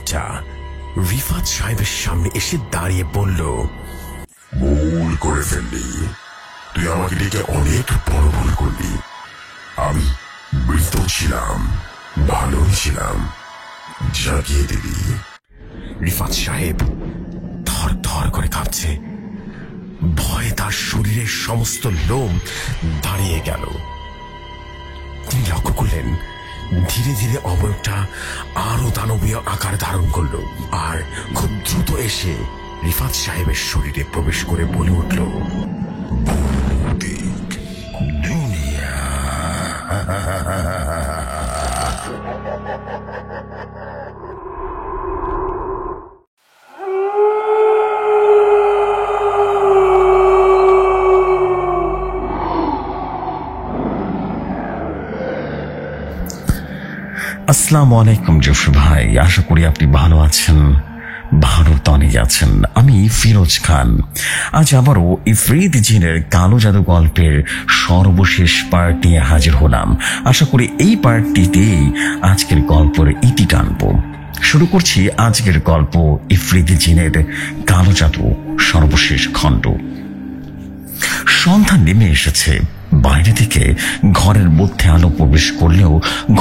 জিনটা রিফাত সাহেবের সামনে এসে দাঁড়িয়ে বলল, ভুল করে ফেললি, তুই আমাকে ডেকে অনেক বড় ভুল করলি। আমি মৃত ছিলাম, ভালোই ছিলাম, জাগিয়ে দিবি। রিফাত সাহেব থর থর করে কাঁপছে, ভয়ে তার শরীরের সমস্ত লোম দাঁড়িয়ে গেল। তিনি লক্ষ্য করলেন ধীরে ধীরে অবয়বটা আরো দানবীয় আকার ধারণ করল, আর খুব দ্রুত এসে রিফাত সাহেবের শরীরে প্রবেশ করে বলে উঠল, ভৌতিক দুনিয়া। আসসালামু আলাইকুম জসু ভাই, আশা করি আপনি ভালো আছেন, ভালো তনে আছেন। আমি ফিরোজ খান। আজ আবারও ইফরিত জিনের কালো জাদু গল্পের সর্বশেষ পার্ট নিয়ে হাজির হলাম। আশা করি এই পার্টটিতেই আজকের গল্পের ইতি টানব। শুরু করছি আজকের গল্প, ইফরিত জিনের কালো জাদু সর্বশেষ খণ্ড। সন্ধ্যা নেমে এসেছে। বাইরে থেকে ঘরের মধ্যে আলো প্রবেশ করলেও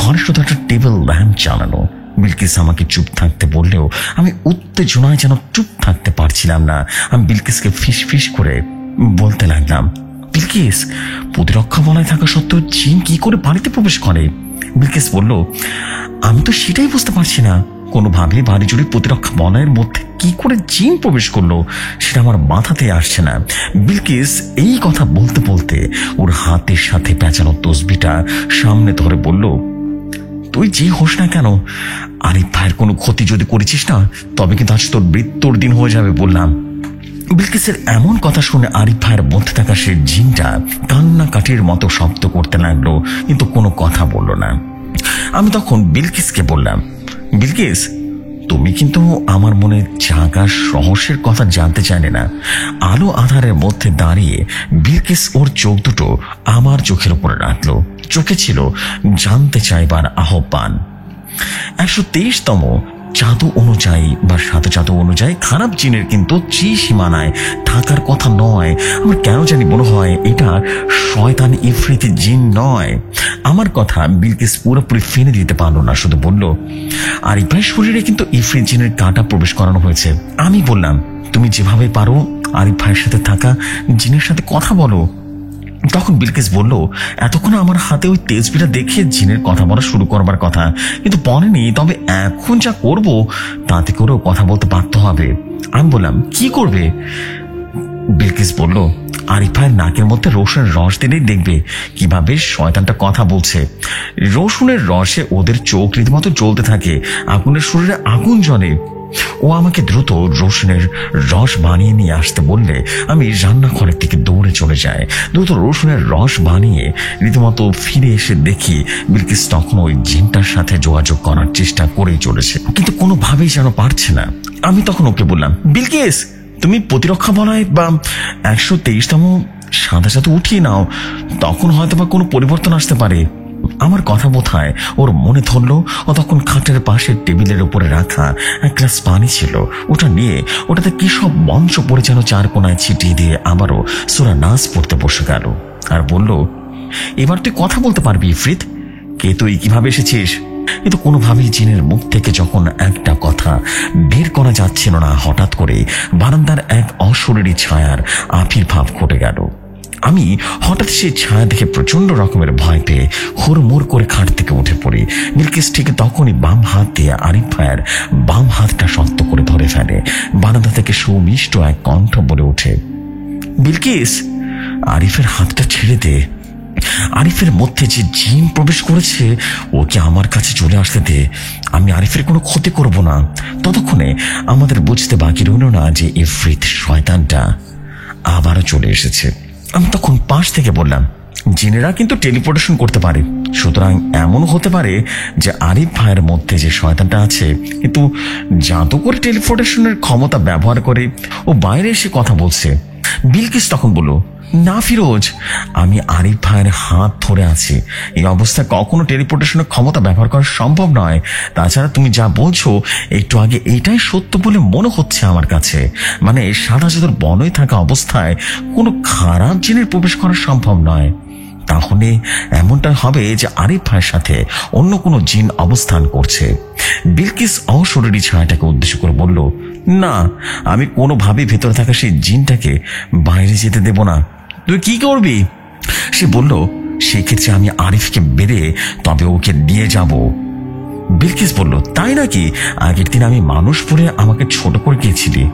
ঘরে শুধু একটা টেবিল ল্যাম্প জ্বালানো। বিলকিস আমাকে চুপ থাকতে বললেও আমি উত্তেজনায় যেন চুপ থাকতে পারছিলাম না। আমি বিলকিসকে ফিস ফিস করে বলতে লাগলাম, বিলকিস, প্রতিরক্ষা বলয় থাকা সত্ত্বেও জিন কি করে বাড়িতে প্রবেশ করে? বিলকিস বলল, আমি তো সেটাই বুঝতে পারছি না, কোনোভাবে বাড়ি জুড়ে প্রতিরক্ষা বলয়ের মধ্যে কি করে জিন প্রবেশ করলো সেটা আমার মাথাতে আসছে না। বিলকিস এই কথা বলতে বলতে ওর হাতের সাথে পেঁচানো তসবিটা সামনে ধরে বলল, তুই যে হোস না কেন, আরিফ ভাইয়ের কোনো ক্ষতি যদি করেছিস না, তবে কিন্তু আজ তোর মৃত্যুর দিন হয়ে যাবে বললাম। বিলকিসের এমন কথা শুনে আরিফ ভাইয়ের মধ্যে থাকা সে জিনটা কান্নাকাটির মতো শব্দ করতে লাগলো, কিন্তু কোনো কথা বলল না। আমি তখন বিলকিসকে বললাম, বিলকিস, তুমি কিন্তু আমার মনে জাগার রহস্যের কথা জানতে চাইলে না। আলো আধারের মধ্যে দাঁড়িয়ে বিলকিস ওর চোখ দুটো আমার চোখের উপরে রাখলো। চোখে ছিল জানতে চাইবার আহ্বান। 123তম জাদু অনুযায়ী বা সাথে জাদু অনুযায়ী খারাপ জিনের কিন্তু যে সীমানায় থাকার কথা নয়। আমার কেন জানি মনে হয় এটা শয়তান ইফরিতি জিন নয়। আমার কথা বিলকিস পুরোপুরি ফেলে দিতে পারলো না, শুধু বলল, আরিফ ভাইয়ের শরীরে কিন্তু ইফরিত জিনের কাঁটা প্রবেশ করানো হয়েছে। আমি বললাম, তুমি যেভাবে পারো আরিফ ভাইয়ের সাথে থাকা জিনের সাথে কথা বলো। তখন বিলকিস বলল, এতক্ষণ আমার হাতে ওই তেজবিটা দেখে জিনের কথা বলা শুরু করবার কথা, কিন্তু বলেনি। তবে এখন যা করব তাতে করেও কথা বলতে বাধ্য হবে। আমি বললাম, কি করবে? বিলকিস বলল, আরিফ ভাইয়ের নাকের মধ্যে রসুনের রস দিলেই দেখবে কিভাবে শয়তানটা কথা বলছে। রসুনের রসে ওদের চোখ রীতিমতো জ্বলতে থাকে, আগুনের শরীরে আগুন জ্বলে। ও আমাকে দ্রুত রসুনের রস বানিয়ে নিয়ে আসতে বললে আমি রান্নাঘরের দিকে দৌড়ে চলে যাই। দ্রুত রসুনের রস বানিয়ে রীতিমতো ফিরে এসে দেখি বিলকিস তখন ওই জিনটার সাথে যোগাযোগ করার চেষ্টা করেই চলেছে, কিন্তু কোনোভাবেই যেন পারছে না। আমি তখন ওকে বললাম, বিলকিস, তুমি প্রতিরক্ষা বলয় বা 123তম সাদা সাথে উঠিয়ে নাও, তখন হয়তো বা কোনো পরিবর্তন আসতে পারে। আমার কথা বোধহয় ওর মনে ধরলো। ও তখন খাটের পাশে টেবিলের উপরে রাখা এক গ্লাস পানি ছিল, ওটা নিয়ে ওটাতে কি সব মঞ্চ পড়ে যেন চার কোনায় ছিটিয়ে দিয়ে আবারও সূরা নাস পড়তে বসে গেল আর বলল, এবার তুই কথা বলতে পারবি ইফরিত? কে তুই, কিভাবে এসেছিস? কিন্তু কোনোভাবেই জিনের মুখ থেকে যখন একটা কথা বের করা যাচ্ছিল না, হঠাৎ করে বারান্দার এক অশরীরী ছায়ার আবির্ভাব ঘটে গেল। আমি হঠাৎ সেই ছায়া দেখে প্রচন্ড রকমের ভয় পেয়ে হুড়মুড় করে খাট থেকে উঠে পড়ি। বিলকিস ঠিক তখনই বাম হাত দিয়ে আরিফ ভাইয়ের বাম হাতটা শক্ত করে ধরে ফেলে। বারান্দা থেকে সুমিষ্ট এক কণ্ঠ বলে ওঠে, বিলকিস, আরিফের হাতটা ছেড়ে দে। আরিফের মধ্যে যে জিন প্রবেশ করেছে ওকে আমার কাছে চলে আসতে দে, আমি আরিফের কোনো ক্ষতি করব না। ততক্ষণে আমাদের বুঝতে বাকি রইল না যে ইফরিত শয়তানটা আবারও চলে এসেছে। আমি তখন পাশ থেকে বললাম, জিনেরা কিন্তু টেলিপোর্টেশন করতে পারে, সুতরাং এমন হতে পারে যে আরিফ ভাইয়ের মধ্যে যে শয়তানটা আছে কিন্তু জাদু করে টেলিপোর্টেশনের ক্ষমতা ব্যবহার করে ও বাইরে এসে কথা বলছে। বিলকিস তখন বলল, না ফিরোজ, আমি আরিফ ভাইয়ের হাত ধরে আছি। এই অবস্থায় কখনো টেলিপোর্টেশনের ক্ষমতা ব্যবহার করা সম্ভব নয়। তাছাড়া তুমি যা বলছো একটু আগে এইটাই সত্য বলে মনে হচ্ছে আমার কাছে। মানে সাদা চাদর বনই থাকা অবস্থায় কোনো খারাপ জিনের প্রবেশ করা সম্ভব নয়। তাহলে এমনটা হবে যে আরিফ ভাইয়ের সাথে অন্য কোনো জিন অবস্থান করছে। বিলকিস অশরীরী ছায়াটাকে উদ্দেশ্য করে বলল, না, আমি কোনোভাবেই ভেতরে থাকা সেই জিনটাকে বাইরে যেতে দেব না। তুই কি করবি? সে বলল, সেক্ষেত্রে আমি আরিফকে বেড়ে তবে ওকে দিয়ে যাব। বিলকিস বলল, তাই নাকি? আগের দিন আমি মানুষ পড়ে আমাকে ছোট করে গিয়েছিলি।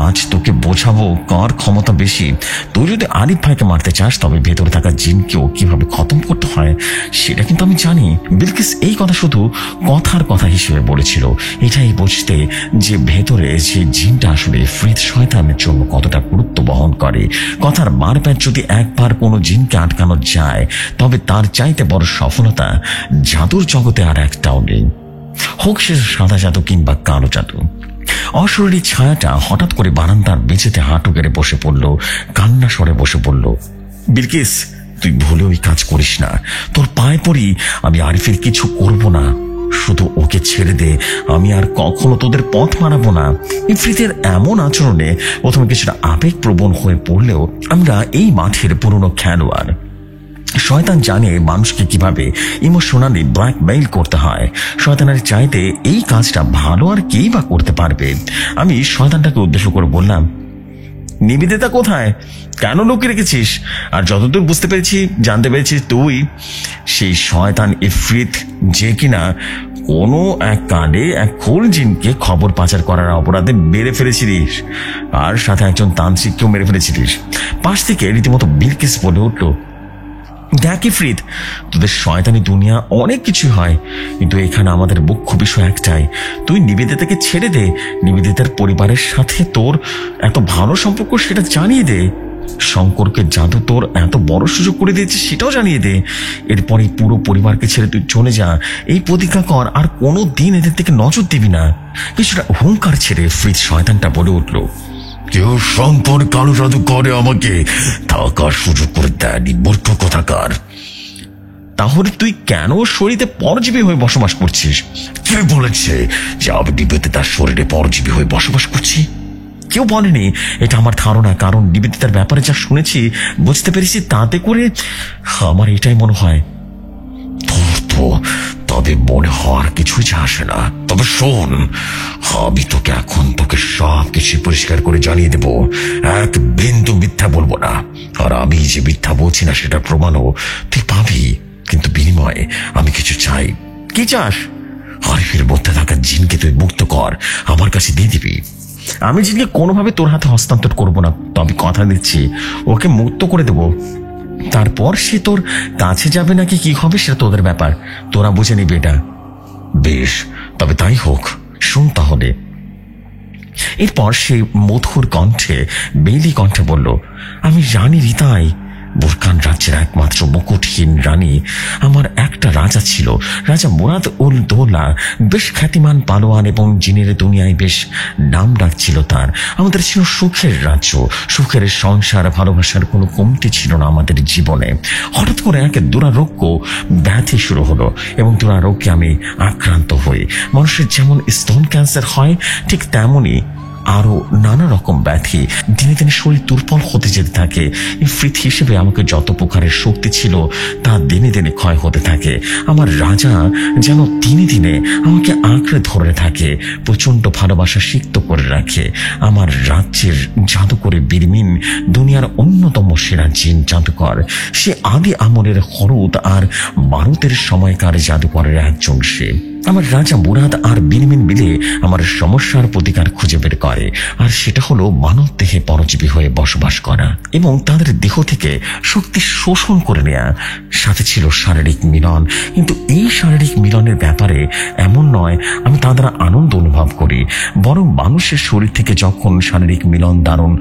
আজ তোকে বোঝাবো কার ক্ষমতা বেশি। তুই যদি আরিফ ভাইকে মারতে চাস তবে ভেতরে থাকা জিনকেও কিভাবে খতম করতে হয় সেটা কিন্তু আমি জানি। বিলকিস এই কথা শুধু কথার কথা হিসেবে বলেছিল, এটাই বুঝতে যে ভেতরে যে জিনটা আসলে ইফরিত শয়তানের জন্য কতটা গুরুত্ব বহন করে। কথার মারপ্যাচ যদি একবার কোনো জিনকে আটকানো যায় তবে তার চাইতে বড় সফলতা জাদুর জগতে আর একটাও নেই, হোক সে সাদা জাদু কিংবা কালো জাদু। অশরীরী ছায়াটা হঠাৎ করে বারান্দার মেঝেতে হাঁটু গেড়ে বসে পড়ল, কান্না স্বরে বসে পড়ল। বিলকিস, তুই ভুলে ওই কাজ করিস না। তোর পায়ে পড়ি, আমি আরিফের কিছু করব না। শুধু ওকে ছেড়ে দে, আমি আর কখনো তোদের পথ মানাবো না। ইফরিতের এমন আচরণে প্রথমে কিছুটা আবেগপ্রবণ হয়ে পড়লেও আমরা এই মাঠের পুরনো খেলোয়াড়। শয়তান জানে মানুষকে কিভাবে ইমোশনালি ব্ল্যাকমেইল করতে হয়। শয়তানের চাইতে এই কাজটা ভালো আর কেই বা করতে পারবে। আমি শয়তানটাকে উদ্দেশ্য করে বললাম, নিবেদিতা কোথায়? কেন লুকিয়ে রেখেছিস? আর যতদূর বুঝতে পেরেছি, জানতে পেরেছিস, তুই সেই শয়তান ইফরিত যে কিনা কোনো এক কালে এক খুন জিনকে খবর পাচার করার অপরাধে মেরে ফেলেছিলিস, আর সাথে একজন তান্ত্রিককেও মেরে ফেলেছিলিস। পাশ থেকে রীতিমতো বিলকিস বলে উঠল, দেখ ইফরিত, তোদের শয়তানি দুনিয়া অনেক কিছু হয়, কিন্তু এখানে আমাদের মুখ্য বিষয় একটাই, তুই নিবেদিতাকে ছেড়ে দে। নিবেদিতার পরিবারের সাথে তোর এত ভালো সম্পর্ক সেটা জানিয়ে দে। শঙ্করকে জাদু তোর এত বড় সুযোগ করে দিয়েছে সেটাও জানিয়ে দে। এরপরে পুরো পরিবারকে ছেড়ে তুই চলে যা, এই প্রতিজ্ঞা কর, আর কোনো দিন এদের থেকে নজর দিবি না। কিছুটা হুঙ্কার ছেড়ে ইফরিত শয়তানটা বলে উঠল, কেউ শঙ্কর কালো জাদু করে আমাকে থাকার সুযোগ করে দেয়নি, মূর্খ কোথাকার। তাহলে তুই কেন শরীরে পরজীবী হয়ে বসবাস করছিস? কে বলেছে যে আমি নিবেদিতার শরীরে পরজীবী হয়ে বসবাস করছি? কেউ বলেনি, এটা আমার ধারণা। কারণ নিবেদিতার ব্যাপারে যা শুনেছি, বুঝতে পেরেছি, তাতে করে আমার এটাই মনে হয়। তোর তো তবে মনে হওয়ার কিছুই আসে না। তবে শোন, আমি তোকে সব কিছু পরিষ্কার করে জানিয়ে দেব, এক বিন্দু মিথ্যা বলবো না। আর আমি যে মিথ্যা বলছি না সেটা প্রমাণও তুই পাবি, কিন্তু বিনিময়ে আমি কিছু চাই। কি চাস? আরিফের মধ্যে থাকা জিনকে তুই মুক্ত কর, আমার কাছে দিয়ে দিবি। আমি জিনকে কোনোভাবে তোর হাতে হস্তান্তর করব না, তবে কথা দিচ্ছি ওকে মুক্ত করে দেব। তারপর সে তোর কাছে যাবে নাকি কি হবে সেটা তোদের ব্যাপার, তোরা বুঝে নিবি এটা। বেশ, তবে তাই হোক, শুন তাহলে। এরপর সেই মধুর কণ্ঠে, বেলি কণ্ঠে বলল, আমি জানি রিতাই, বুরকান রাজ্যের একমাত্র মুকুটহীন রানী আমার একটা রাজা ছিল, রাজা মুরাদ উল দৌলা। বেশ খ্যাতিমান পালোয়ান এবং জিনের দুনিয়ায় বেশ নাম ডাক ছিল তার। আমাদের ছিল সুখের রাজ্য, সুখের সংসার, ভালোবাসার কোনো কমতি ছিল না আমাদের জীবনে। হঠাৎ করে এক দুরারোগ্য ব্যাধি শুরু হলো এবং দুরারোগ্যে আমি আক্রান্ত হই। মানুষের যেমন স্তন ক্যান্সার হয় ঠিক তেমনই আরো নানা রকম ব্যাধি। দিনে দিনে শরীর দুর্বল হতে যেতে থাকে। ইফরিত হিসেবে আমাকে যত প্রকারের শক্তি ছিল তা দিনে দিনে ক্ষয় হতে থাকে। আমার রাজা যেন দিনে দিনে আমাকে আঁকড়ে ধরে থাকে, প্রচন্ড ভালোবাসা সিক্ত করে রাখে। আমার রাজ্যের জাদুকরে বিরমিন দুনিয়ার অন্যতম সেরা জিন জাদুকর। সে আদি আমলের হরুদ আর মারুতের সময়কার জাদুকরের একজন সে। আমার রাজা মুরাদ আর বিরমিন মিলে আমার সমস্যার প্রতিকার খুঁজে বের করে, আর সেটা হলো মানব দেহে পরজীবী হয়ে বসবাস করা এবং তাদের দেহ থেকে শক্তি শোষণ করে নেয়া। সাথে ছিল শারীরিক মিলন, কিন্তু এই শারীরিক মিলনের ব্যাপারে এমন নয় আমি তা দ্বারা আনন্দ অনুভব করি, বরং মানুষের শরীর থেকে যখন শারীরিক মিলন দারুণ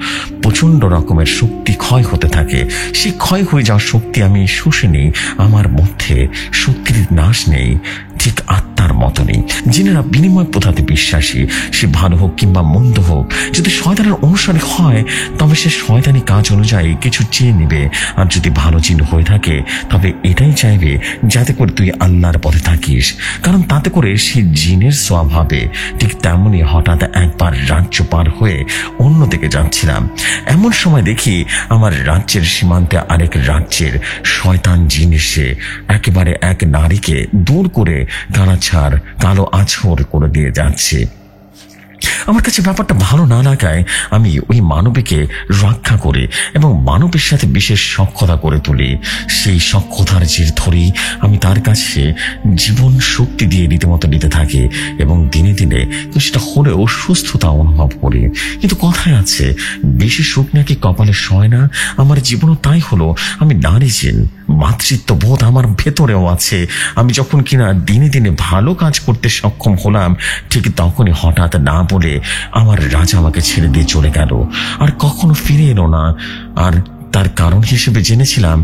প্রচন্ড রকমের শক্তি ক্ষয় হতে থাকে, সেই ক্ষয় হয়ে যাওয়া শক্তি আমি শুষে নিই। আমার মধ্যে শক্তির নাশ নেই, ঠিক আত্মার মতনই। জিনেরা বিনিময় প্রথাতে বিশ্বাসী। সে ভালো হোক কিংবা মন্দ হোক, যদি শয়তানের অনুসারী হয় তবে সে শয়তানি কাজ অনুযায়ী কিছু চেয়ে নেবে, আর যদি ভালো জিন হয়ে থাকে তবে এটাই চাইবে যাতে করে তুই আল্লাহর পথে থাকিস, কারণ তাতে করে সে জিনের স্বভাবে। ঠিক তেমনই হঠাৎ একবার রাজ্য পার হয়ে অন্যদিকে যাচ্ছিলাম। এমন সময় দেখি আমার রাজ্যের সীমান্তে আরেক রাজ্যের শয়তান জিন এসে একেবারে এক নারীকে দূর করে কানাছাড় কালো আছর করে দিয়ে যাচ্ছে। আমার কাছে ব্যাপারটা ভালো না লাগায় আমি ওই মানবীকে রক্ষা করি এবং মানবের সাথে বিশেষ সখ্যতা করে তুলি। সেই সখ্যতার জের ধরেই আমি তার কাছে জীবন শক্তি দিয়ে রীতিমতো নিতে থাকি এবং দিনে দিনে কিছুটা হলেও সুস্থতা অনুভব করি। কিন্তু কথায় আছে, বেশি সুখ নাকি কপালে সয় না। আমার জীবনও তাই হলো। আমি নারী জিন, মাতৃত্ব বোধ আমার ভেতরেও আছে। আমি যখন কিনা দিনে দিনে ভালো কাজ করতে সক্ষম হলাম, ঠিক তখনই হঠাৎ না বলে আমার রাজা আমাকে ছেড়ে দিয়ে চলে গেল, আর কখনো ফিরে এলো না। আর তার কারণ হিসেবে জেনেছিলাম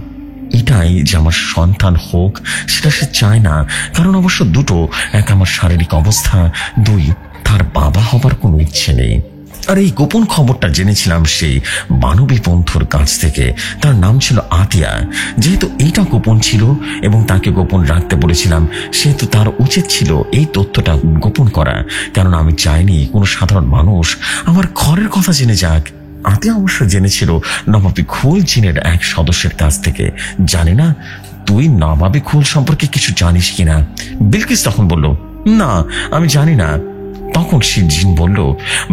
এটাই যে আমার সন্তান হোক, সেটা সে চায় না। কারণ অবশ্য দুটো, এক আমার শারীরিক অবস্থা, দুই তার বাবা হবার কোনো ইচ্ছে নেই। আর এই গোপন খবরটা জেনেছিলাম সেই মানবী বন্ধুর কাছ থেকে। তার নাম ছিল আতিয়া। যেহেতু এইটা গোপন ছিল এবং তাকে গোপন রাখতে বলেছিলাম, সেহেতু তার উচিত ছিল এই তথ্যটা গোপন করা, কারণ আমি চাইনি কোনো সাধারণ মানুষ আমার ঘরের কথা জেনে যাক। আতিয়া অবশ্য জেনেছিল নবাবী খুল জিনের এক সদস্যের কাছ থেকে। জানি না তুই নবাবী খুল সম্পর্কে কিছু জানিস কিনা। বিলকিস তখন বলল, না আমি জানি না। তখন সে জিন বলল,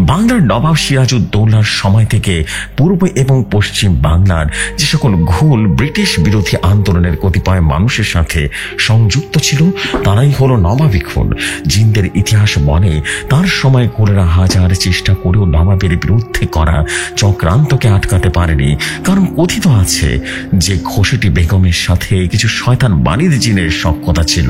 বাংলার নবাব সিরাজউদ্দৌলার সময় থেকে পূর্ব এবং পশ্চিম বাংলার যে সকল ঘুল ব্রিটিশ বিরোধী আন্দোলনের কতিপয় মানুষের সাথে সংযুক্ত ছিল তারাই হলো নবাবী খুল। জিনদের ইতিহাস বলে তার সময় ঘুলেরা হাজার চেষ্টা করেও নবাবের বিরুদ্ধে করা চক্রান্তকে আটকাতে পারেনি, কারণ কথিত আছে যে ঘোষেটি বেগমের সাথে কিছু শয়তান বাণীর জিনের সখ্যতা ছিল।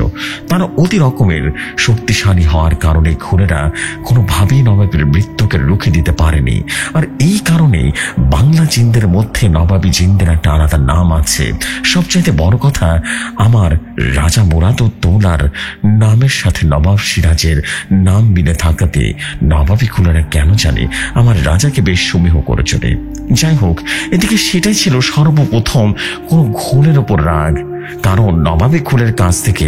তারা অতি রকমের শক্তিশালী হওয়ার কারণে ঘুরেরা কোনোভাবেই নবাবের মৃত্যুকে রুখে দিতে পারেনি। আর এই কারণে বাংলা জিনদের মধ্যে নবাবী জিনদের একটা আলাদা নাম আছে। সবচাইতে বড় কথা, আমার রাজা মুরাদউদ্দৌলার নামের সাথে নবাব সিরাজের নাম মিলে থাকাতে নবাবী খুলেরা কেন জানে আমার রাজাকে বেশ সমীহ করে চলে। যাই হোক, এদিকে সেটাই ছিল সর্বপ্রথম কোনো ঘোলের ওপর রাগ। কারণ নবাবী খুলের কাছ থেকে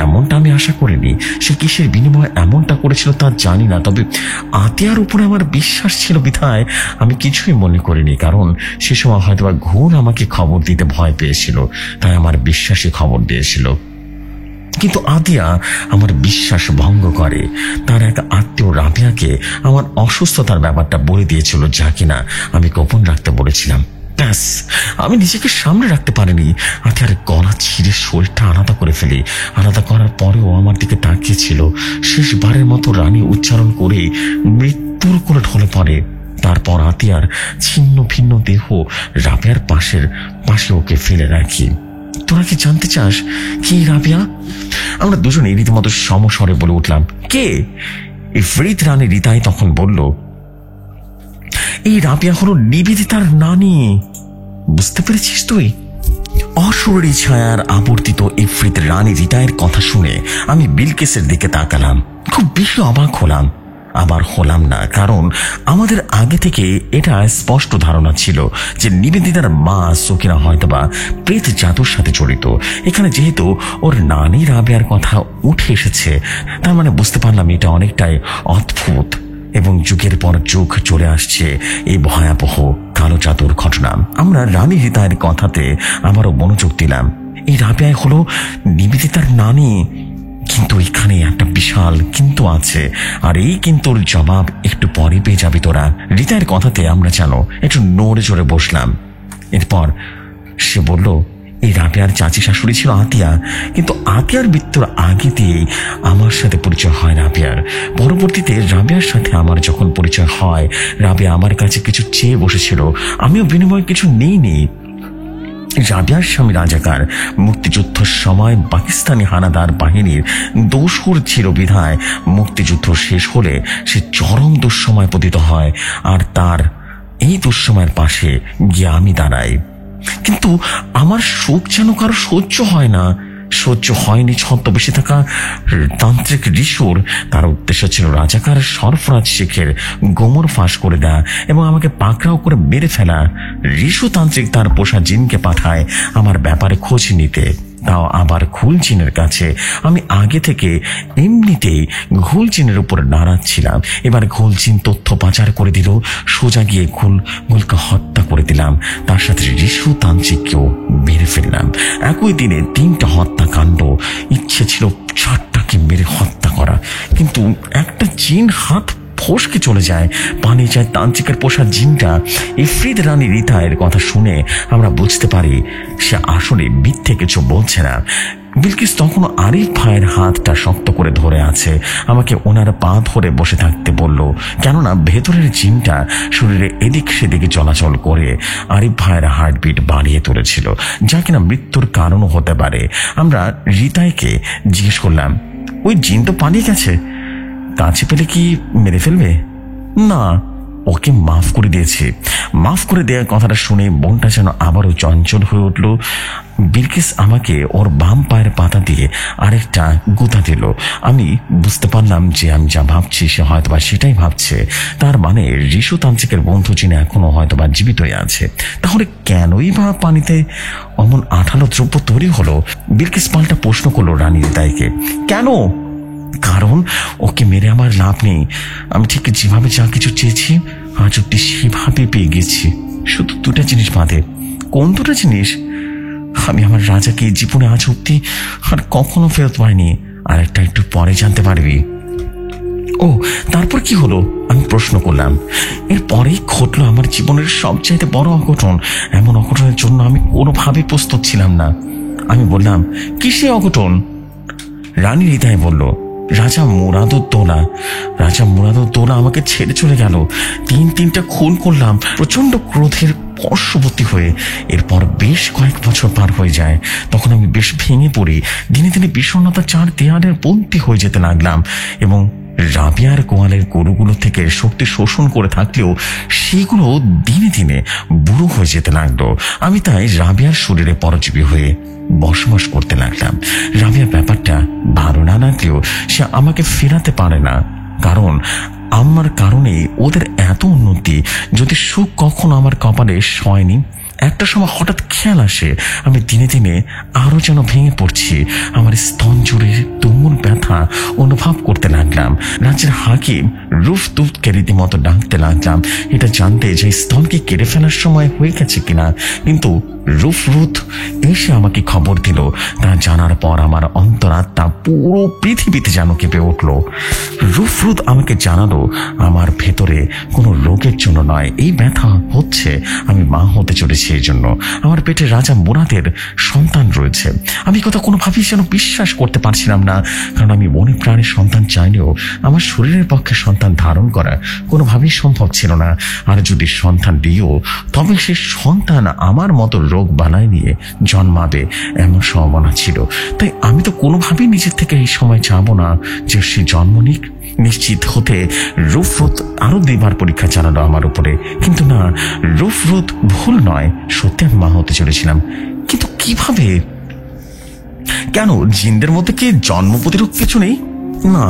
এমনটা আমি আশা করিনি। সে কিসের বিনিময়ে এমনটা করেছিল তা জানি না, তবে আতিয়ার উপরে আমার বিশ্বাস ছিল বিধায় আমি কিছুই মনে করিনি। কারণ সে সময় হয়তো ঘুল আমাকে খবর দিতে ভয় পেয়েছিল, তাই আমার বিশ্বাসে খবর দিয়েছিল। কিন্তু আতিয়া আমার বিশ্বাস ভঙ্গ করে। তার এক আত্মীয় রাবিয়াকে আমার অসুস্থতার ব্যাপারটা বলে দিয়েছিল, যা কিনা আমি গোপন রাখতে বলেছিলাম। ব্যাস, আমি নিজেকে সামনে রাখতে পারিনি। আতিয়ার গলা ছিঁড়ে শরীরটা আলাদা করে ফেলি। আলাদা করার পরেও আমার দিকে তাকিয়েছিল। শেষবারের মতো রানী উচ্চারণ করে মৃত্যুর করে ঢলে পড়ে। তারপর আতিয়ার ছিন্ন ভিন্ন দেহ রাবিয়ার পাশে ওকে ফেলে রাখি। তোরা কি জানতে চাস কি রাবিয়া? আমরা দুজনে রীতিমতো সমস্বরে বলে উঠলাম, কে? ইফরিত রানী রিতাই তখন বলল, এই রাবিয়া হলো নিবেদিতার নানি। বুঝতে পেরেছিস তুই? অশরীরী ছায়ার আবর্তিত ইফরিত রানী রিতায়ের কথা শুনে আমি বিলকিসের দিকে তাকালাম। খুব বেশি অবাক হলাম, আবার হলাম না, কারণ আমাদের আগে থেকে এটা স্পষ্ট ধারণা ছিল যে নিবেদিতার মা সকিনা হয়তোবা প্রেত জাদুর সাথে জড়িত। এখানে যেহেতু ওর নানি রাবিয়ার কথা উঠে এসেছে, তার মানে বুঝতে পারলাম এটা অনেকটাই অদ্ভুত এবং যুগের পর যুগ চলে আসছে এই ভয়াবহ কালো জাদুর ঘটনা। আমরা রানী রিতায়ের কথাতে আবারও মনোযোগ দিলাম। এই রাবিয়া হলো নিবেদিতার নানি, কিন্তু এখানে একটা বিশাল কিন্তু আছে, আর এই কিন্তুর জবাব একটু পরে পেয়ে যাবি তোরা। রিতায়ের কথাতে আমরা যেন একটু নড়ে চড়ে বসলাম। এরপর সে বলল, এই রাবিয়ার চাচি শাশুড়ি ছিল আতিয়া, কিন্তু আতিয়ার মৃত্যুর আগে দিয়েই আমার সাথে পরিচয় হয় রাবিয়ার। পরবর্তীতে রাবিয়ার সাথে আমার যখন পরিচয় হয়, রাবিয়া আমার কাছে কিছু চেয়ে বসেছিল, আমিও বিনিময়ে কিছু নেইনি। রাবিয়ার স্বামী রাজাকার, মুক্তিযুদ্ধের সময় পাকিস্তানি হানাদার বাহিনীর দোসর ছিল বিধায় মুক্তিযুদ্ধ শেষ হলে সে চরম দুঃসময় পতিত হয়, আর তার এই দুঃসময়ের পাশে গিয়ে আমি দাঁড়াই। কিন্তু আমার শোক যেন কারো সহ্য হয় না। সহ্য হয়নি ছদ্মবেশে থাকা তান্ত্রিক ঋষুর। তার উদ্দেশ্য ছিল রাজাকার সরফরাজ শেখের গোমর ফাঁস করে দেয়া এবং আমাকে পাকড়াও করে মেরে ফেলা। ঋষু তান্ত্রিক তার পোষা জিনকে পাঠায় আমার ব্যাপারে খোঁজ নিতে, তাও আবার ঘুল জিনের কাছে। আমি আগে থেকে এমনিতেই ঘুল জিনের উপর নারাজ ছিলাম। এবার ঘুল জিন তথ্য পাচার করে দিল। সোজা গিয়ে ঘুলকে হত্যা করে দিলাম, তার সাথে ঋষু তান্ত্রিককেও মেরে ফেললাম। একই দিনে 3টা হত্যাকাণ্ড। ইচ্ছে ছিল 4টাকে মেরে হত্যা করা, কিন্তু একটা জিন হাত ফসকে চলে যায়, পানি যায় তান্ত্রিকের পোষা জিনটা। ইফরিত রানী রিতা এর কথা শুনে আমরা বুঝতে পারি সে আসলে মিথ্যে কিছু বলছে না। বিলকিস তখনও আরিফ ভাইয়ের হাতটা শক্ত করে ধরে আছে। আমাকে ওনার পা ধরে বসে থাকতে বলল, কেননা ভেতরের জিনটা শরীরে এদিক সেদিকে চলাচল করে আরিফ ভাইয়ের হার্টবিট বাড়িয়ে তুলেছিল, যা কিনা মৃত্যুর কারণও হতে পারে। আমরা রিতাইকে জিজ্ঞেস করলাম, ওই জিন তো পালিয়ে গেছে, কাছে পেলে কি মেরে ফেলবে? না, ওকে মাফ করে দিয়েছে। মাফ করে দেওয়ার কথাটা শুনে মনটা যেন আবারও চঞ্চল হয়ে উঠল। বিলকিস আমাকে ওর বাম পায়ের পাতা দিয়ে আরেকটা গুঁতা দিল। আমি বুঝতে পারলাম যে আমি যা ভাবছি সে হয়তোবা সেটাই ভাবছে। তার মানে ঋষু তান্ত্রিকের বন্ধু যিনি এখনো হয়তোবা জীবিতই আছে। তাহলে কেনই বা পানিতে অমন আঠালো দ্রব্য তৈরি হলো? বিলকিস পাল্টা প্রশ্ন করলো রানী রিতাইকে, কেন? কারণ ওকে মেরে আমার লাভ নেই। আমি ঠিক যেভাবে যা কিছু চেয়েছি আজ অব্দি সেভাবে পেয়ে গেছি, শুধু 2টা জিনিস বাদে। কোন 2টা জিনিস? আমি আমার রাজাকে জীবনে আজ অব্দি আর কখনো ফেরত পাইনি, আর একটা একটু পরে জানতে পারবি। ও, তারপর কি হলো? আমি প্রশ্ন করলাম। এরপরেই ঘটলো আমার জীবনের সবচাইতে বড় অঘটন। এমন অঘটনের জন্য আমি কোনোভাবে প্রস্তুত ছিলাম না। আমি বললাম, কিসে অঘটন? রানী হৃদয় বলল, রাজা মুরাদউদ্দৌলা আমাকে ছেড়ে চলে গেল। 3টা খুন করলাম প্রচন্ড ক্রোধের বশবর্তী হয়ে। এরপর বেশ কয়েক বছর পার হয়ে যায়। তখন আমি বেশ ভেঙে পড়ি। দিনে দিনে বিষণ্ণতা 4 দেয়ালের বন্দী হয়ে যেতে লাগলাম এবং রাবিয়ার গোয়ালের গরুগুলো থেকে শক্তি শোষণ করে থাকলেও সেগুলো দিনে দিনে বুড়ো হয়ে যেতে লাগলো। আমি তাই রাবিয়ার শরীরে পরজীবী হয়ে বসবাস করতে লাগলাম। রাবিয়া ব্যাপারটা ভালো না লাগলেও সে আমাকে ফেরাতে পারে না, কারণ আমার কারণে ওদের এত উন্নতি। যদি সুখ কখনো আমার কপালে সয়নি, একটা সময় হঠাৎ খেয়াল আসে আমি দিনে দিনে আরো যেন ভেঙে পড়ছি। আমার স্তন জুড়ে তুমুল ব্যথা অনুভব করতে লাগলাম। রাজ্যের হাকিম রুফতুতকে রীতিমতো ডাকতে লাগলাম, এটা জানতে যে স্তনকে কেড়ে ফেলার সময় হয়ে গেছে কিনা। কিন্তু রুফরুত এসে আমাকে খবর দিল। তা জানার পর আমার অন্তরাত্মা পুরো পৃথিবীতে যেন কেঁপে উঠল। রুফরুত আমাকে জানালো আমার ভেতরে কোনো রোগের জন্য নয়, এই ব্যথা হচ্ছে আমি মা হতে চলেছি, এই জন্য আমার পেটে রাজা মুরাদের সন্তান রয়েছে। আমি কথা কোনোভাবেই যেন বিশ্বাস করতে পারছিলাম না, কারণ আমি মনে প্রাণে সন্তান চাইলেও আমার শরীরের পক্ষে সন্তান ধারণ করা কোনোভাবেই সম্ভব ছিল না। আর যদি সন্তান দিও, তবে সে সন্তান আমার মতো রোগ বালাই নিয়ে জন্মাবে এমন সম্ভাবনা ছিল। তাই আমি তো কোনোভাবেই নিজের থেকে এই সময় চাবো না যে সে জন্ম নিক। নিশ্চিত হতে রুফরুত আরো 2বার পরীক্ষা চালালো আমার উপরে, কিন্তু না, রুফরুত ভুল নয়, সত্যি আমি মা হতে চলেছিলাম। কিন্তু কিভাবে? কেন, জিনদের মধ্যে কি জন্ম প্রতিরোধ কিছু নেই? না,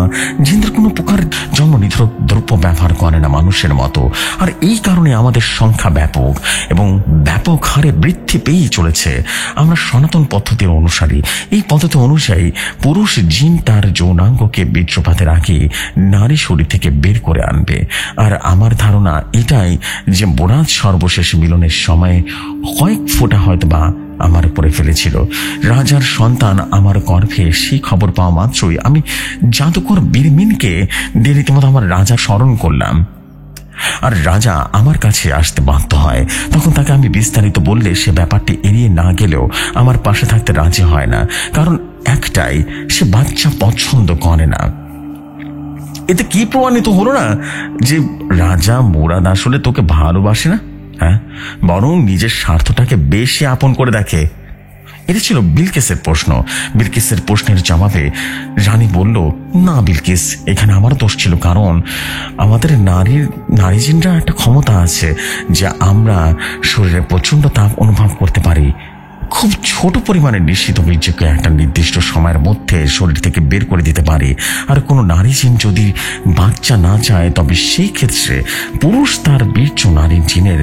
জিনদের কোনো প্রকার জন্ম নির্ধারক দ্রব্য ব্যবহার করে না মানুষের মতো। আর এই কারণে আমাদের সংখ্যা ব্যাপক এবং ব্যাপক হারে বৃদ্ধি পেয়েই চলেছে। আমরা সনাতন পদ্ধতির অনুসারী। এই পদ্ধতি অনুযায়ী পুরুষ জিন তার যৌনাঙ্গকে বীর্যপাতের আগে নারী শরীর থেকে বের করে আনবে। আর আমার ধারণা এটাই যে বোরাজ সর্বশেষ মিলনের সময় কয়েক ফোঁটা হয়তো বা আমার উপরে ফেলেছিল। রাজার সন্তান আমার গর্ভে, সেই খবর পাওয়া মাত্রই আমি জাদুকর বিরমিনকে দিয়ে রীতিমতো আমার রাজা স্মরণ করলাম। আর রাজা আমার কাছে আসতে বাধ্য হয়। তখন তাকে আমি বিস্তারিত বললে সে ব্যাপারটি এড়িয়ে না গেলেও আমার পাশে থাকতে রাজি হয় না, কারণ একটাই, সে বাচ্চা পছন্দ করে না। এতে কি প্রমাণিত হলো না যে রাজা মুরাদ আসলে তোকে ভালোবাসে না, হ্যাঁ, বরং নিজের স্বার্থটাকে বেশি আপন করে দেখে? এটা ছিল বিলকিসের প্রশ্ন। বিলকিসের প্রশ্নের জবাবে রানী বলল, না বিলকিস, এখানে আমার দোষ ছিল, কারণ আমাদের নারী জিনরা একটা ক্ষমতা আছে যে আমরা শরীরে প্রচন্ড তাপ অনুভব করতে পারি। খুব ছোট পরিমাণে নিঃসৃত বীর্যকে একটা নির্দিষ্ট সময়ের মধ্যে শরীর থেকে বের করে দিতে পারে। আর কোনো নারী জিন যদি বাচ্চা না চায় তবে সেই ক্ষেত্রে পুরুষ তার বীর্য নারী জিনের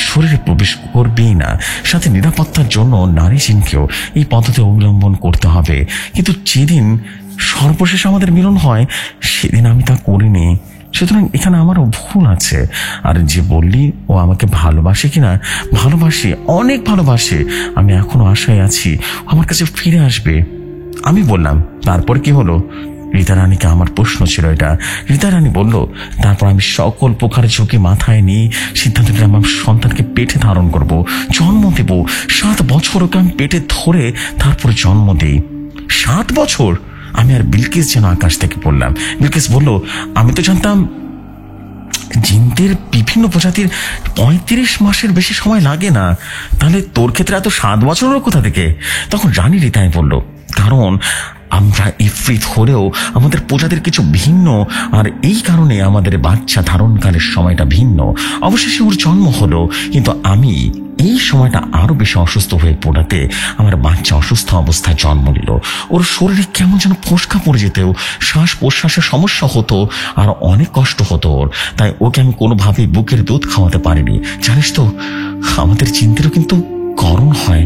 শরীরে প্রবেশ করবেই না। সাথে নিরাপত্তার জন্য নারী জিনকেও এই পদ্ধতি অবলম্বন করতে হবে। কিন্তু যেদিন সর্বশেষ আমাদের মিলন হয় সেদিন আমি তা করিনি। সুতরাং এখানে আমারও ভুল আছে। আর যে বললি ও আমাকে ভালোবাসে কিনা, ভালোবাসে, অনেক ভালোবাসে। আমি এখনো আশায় আছি আমার কাছে ফিরে আসবে। আমি বললাম, তারপর কি হলো? রীতা রানীকে আমার প্রশ্ন ছিল এটা। রীতা রানী বলল, তারপর আমি সকল প্রকার ঝুঁকি মাথায় নিয়ে সিদ্ধান্ত নিলাম আমার সন্তানকে পেটে ধারণ করব, জন্ম দেব। 7 বছর ওকে আমি পেটে ধরে তারপরে জন্ম দেই। 7 বছর! আমি আর বিলকিস যেন আকাশ থেকে পড়লাম। বিলকিস বলল, আমি তো জানতাম জিনদের বিভিন্ন প্রজাতির 35 মাসের বেশি সময় লাগে না, তাহলে তোর ক্ষেত্রে এত 7 বছরেরও কোথা থেকে? তখন রানী রীতায় বলল, কারণ আমরা ইফরিত হলেও আমাদের প্রজাতির কিছু ভিন্ন, আর এই কারণে আমাদের বাচ্চা ধারণকালের সময়টা ভিন্ন। অবশেষে ওর জন্ম হলো, কিন্তু আমি এই সময়টা আরো বেশি অসুস্থ হয়ে পড়াতে আমার বাচ্চা অসুস্থ অবস্থায় জন্ম নিল। ওর শরীরে কেমন যেন ফোসকা পড়ে যেতেও, শ্বাস প্রশ্বাসের সমস্যা হতো, আর অনেক কষ্ট হতো ওর। তাই ওকে আমি কোনোভাবেই বুকের দুধ খাওয়াতে পারিনি। জানিস তো, আমাদের চিন্তারও কিন্তু করণ হয়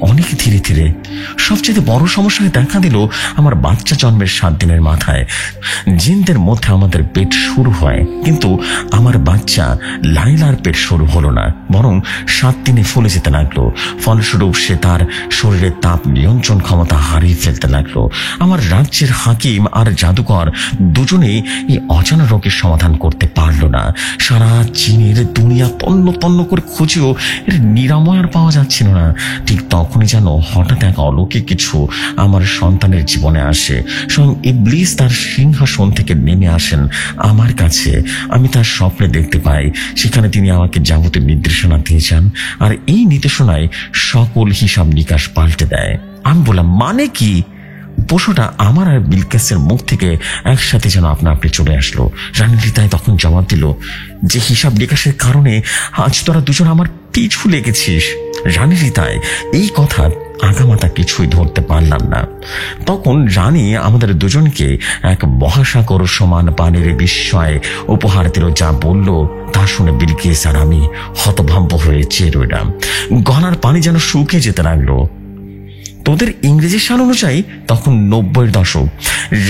অনেক ধীরে ধীরে। সবচেয়ে বড় সমস্যায় দেখা দিল আমার বাচ্চা জন্মের 7 দিনের মাথায়। জিনদের মধ্যে আমাদের পেট শুরু হয়, কিন্তু আমার বাচ্চা লাইলার পেট শুরু হলো না, বরং 7 দিনে ফুলে যেতে লাগলো। ফলস্বরূপ সে তার শরীরের তাপ নিয়ন্ত্রণ ক্ষমতা হারিয়ে ফেলতে লাগলো। আমার রাজ্যের হাকিম আর জাদুকর দুজনেই এই অজানা রোগের সমাধান করতে পারলো না। সারা চীনের দুনিয়া তন্ন তন্ন করে খুঁজেও এর নিরাময় আর পাওয়া যাচ্ছিল না। ঠিক তখনই যেন হঠাৎ এক অলৌকিক কিছু আমার সন্তানের জীবনে আসে। স্বয়ং ইবলিস তার সিংহাসন থেকে নেমে আসেন আমার কাছে। আমি তার স্বপ্নে দেখতে পাই, সেখানে তিনি আমাকে যাবতীয় নির্দেশনা দিয়েছেন, আর এই নির্দেশনায় সকল হিসাব নিকাশ পাল্টে দেয়। আমি বললাম, মানে কি? পশুটা আমার আর বিলকিসের মুখ থেকে একসাথে যেন আপনা আপনি চলে আসলো। রানী রীতায় তখন জবাব দিল, যে হিসাব নিকাশের কারণে আজ তোরা দুজন আমার পিছু লেগেছিস। রানী রীতায় এই কথা আগামাতা কিছুই ধরতে পারলাম না। তখন রানী আমাদের দুজনকে এক মহাসাগর সমান পানির বিস্ময় উপহার দিল। যা বলল তা শুনে বিলকিস আর আমি হতভম্ব হয়ে চেয়ে রইলাম। গলার পানি যেন শুকিয়ে যেতে লাগলো। তোদের ইংরেজি সাল অনুযায়ী তখন 90-এর দশক।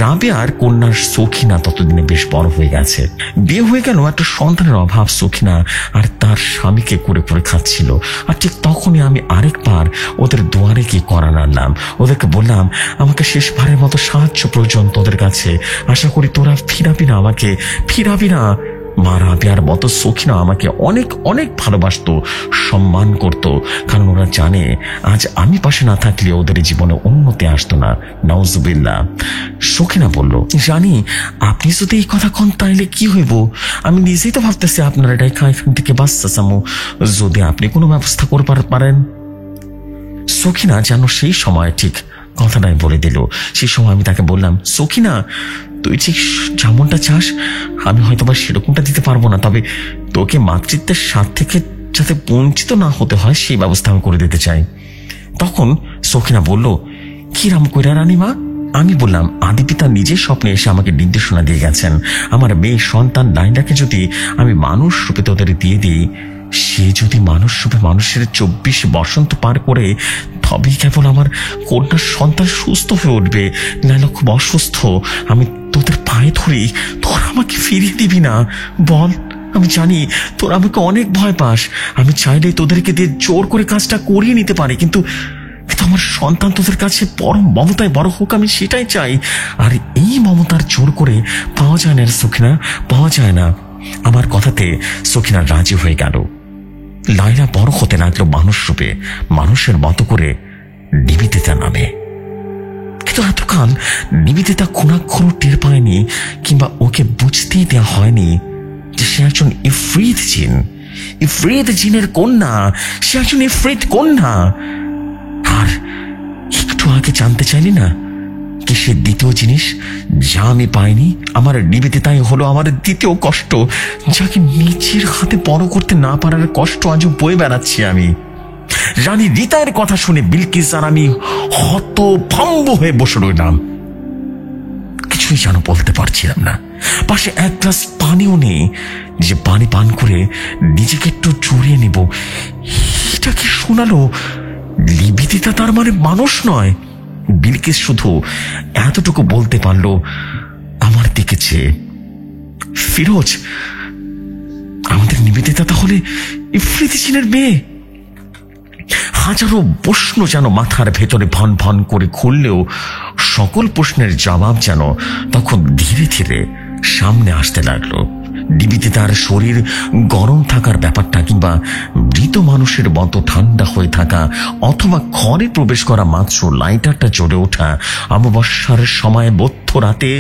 রাবেয়ার কন্যা সখিনা ততদিনে বেশ বড় হয়ে গেছে, বিয়ে হয়ে গেল। একটা সন্তানের অভাব সখিনা আর তার স্বামীকে করে করে খাচ্ছিল। আর ঠিক তখনই আমি আরেকবার ওদের দুয়ারে গিয়ে করান আনলাম। ওদেরকে বললাম, আমাকে শেষবারের মতো সাহায্য প্রয়োজন তোদের কাছে। আশা করি তোরা ফিরাবি না, আমাকে ফিরাবি না। মা রাবেয়ার মতো সখিনা আমাকে অনেক অনেক ভালোবাসতো, সম্মান করত, কারণ ওরা জানে আজ আমি পাশে না থাকলে ওদের জীবনে উন্নতি আসতো না। নাউজুবিল্লাহ। সখিনা বলল, জানি আপনি যদি এই কথা কন তাইলে কি হইব? আমি নিজেই তো ভাবতেছি আপনারা এখান থেকে বাচ্চা চামু, যদি আপনি কোনো ব্যবস্থা করতে পারেন। সখিনা যেন সেই সময় ঠিক কথাটাই বলে দিল। সেই সময় আমি তাকে বললাম, সখিনা, তুই ঠিক যেমনটা চাস আমি হয়তো বা সেরকমটা দিতে পারবো না, তবে তোকে মাতৃত্বের স্বাদ থেকে যাতে বঞ্চিত না হতে হয় সেই ব্যবস্থা আমি করে দিতে চাই। তখন সখিনা বলল, কি রাম কইরা রানীমা? আমি বললাম, আদি পিতা নিজের স্বপ্নে এসে আমাকে নির্দেশনা দিয়ে গেছেন, আমার মেয়ে সন্তান লাইলাকে যদি আমি মানুষ রূপে তোদের দিয়ে দিই, সে যদি মানুষ রূপে মানুষের 24 বসন্ত পার করে, তবেই কেবল আমার কন্যার সন্তান সুস্থ হয়ে উঠবে। লাইলা খুব অসুস্থ। আমি তোদের পায়ে ধরি, তোরা আমাকে ফিরিয়ে দিবি না? বল। আমি জানি তোরা আমাকে অনেক ভয় পাস। আমি চাইলে তোদেরকে দিয়ে জোর করে কাজটা করিয়ে নিতে পারি, কিন্তু আমার সন্তান তোদের কাছে পরম মমতায় বড় হোক, আমি সেটাই চাই। আর এই মমতার জোর করে পাওয়া যায় না সখিনা, পাওয়া যায় না। আমার কথাতে সখিনা রাজি হয়ে গেল। লাইলা বড় হতে লাগলো মানুষ রূপে, মানুষের মতো করে নিবেদিতা নামে। কিন্তু এতকাল নিবেদিতা খুনাক্ষরও টের পায়নি, কিংবা ওকে বুঝতেই দেওয়া হয়নি যে সে একজন ইফরিত জিন, ইফরিত জিনের কন্যা। সে একজন ইফরিত কন্যা। আর একটু আগে জানতে চাইলি না কি সে দ্বিতীয় জিনিস যা আমি পাইনি? আমার নিবেদিতাই হলো আমার দ্বিতীয় কষ্ট, যাকে নিজের হাতে বড় করতে না পারার কষ্ট আজও বয়ে বেড়াচ্ছি আমি। রানী রিতায়ের কথা শুনে বিলকিস আর আমি হতভম্ব হয়ে বসে রইলাম। কিছুই যেন বলতে পারছিলাম না। পাশে এক গ্লাস পানিও নেই যে পানি পান করে নিজেকে একটু চড়িয়ে নিব। এটা কি শোনালো? নিবেদিতা তার মানে মানুষ নয়। বিলকিস শুধু এতটুকু বলতে পারলো আমার দিকে চেয়ে, ফিরোজ, আমাদের নিবেদিতা তাহলে ইফরিতি সিনের মেয়ে? হাজারো প্রশ্ন যেন মাথার ভেতরে ভন ভন করে খুললেও সকল প্রশ্নের জবাব যেন তখন ধীরে ধীরে সামনে আসতে লাগলো। নিবেদিতার শরীর গরম থাকার ব্যাপারটা, কিংবা মৃত মানুষের মতো ঠান্ডা হয়ে থাকা, অথবা ঘরে প্রবেশ করা মাত্র লাইটারটা জ্বলে ওঠা, অমাবস্যার সময় মধ্য রাতে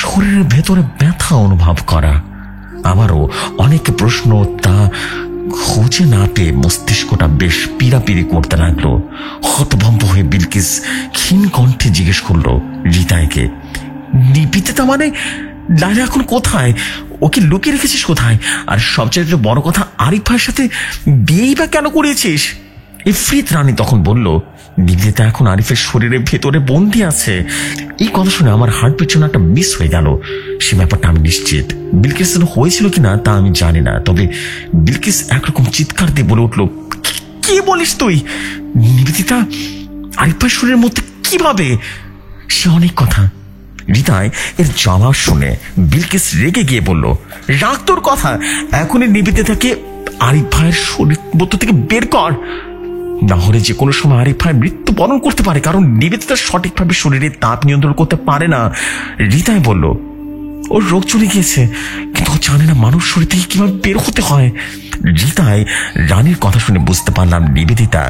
শরীরের ভেতরে ব্যথা অনুভব করা, আমারও অনেক প্রশ্ন তা খুঁজে না পেয়ে মস্তিষ্কটা বেশ পীড়াপিড়ি করতে লাগলো। হতভম্ব হয়ে বিলকিস ক্ষীণ কণ্ঠে জিজ্ঞেস করলো রিতাইকে, নিবেদিতা মানে লাইলা এখন কোথায়? ওকে লুকিয়ে রেখেছিস কোথায়? আর সবচেয়ে বড় কথা, আরিফ ভাইয়ের সাথে বিয়েই বা কেন করেছিস? ইফরিত রানী তখন বলল, নিবেদিতা এখন আরিফের শরীরের ভেতরে বন্দি আছে। এই কথা শুনে আমার হার্টবিট যেন একটা মিস হয়ে গেল। সে ব্যাপারটা আমি নিশ্চিত। বিলকিস হয়েছিল কিনা তা আমি জানি না, তবে বিলকিস একরকম চিৎকার দিয়ে বলে উঠল, কি বলিস তুই? নিবেদিতা আরিফ ভাইয়ের শরীরের মধ্যে কিভাবে? সে অনেক কথা। রিতাই এর জবাব শুনে বিলকিস রেগে গিয়ে বলল, রাখ তোর কথা, এখনই নিবেদিতাকে আরিফ ভাইয়ের শরীর মধ্য থেকে বের কর, না হলে যে কোনো সময় আরিফ ভাই মৃত্যুবরণ করতে পারে, কারণ নিবেদিতা সঠিকভাবে শরীরে তাপ নিয়ন্ত্রণ করতে পারে না। রিতাই বলল, ওর রোগ চলে গিয়েছে, কিন্তু ও জানে না মানুষ শরীর থেকে কিভাবে বের হতে হয়। রিতাই রানীর কথা শুনে বুঝতে পারলাম নিবেদিতা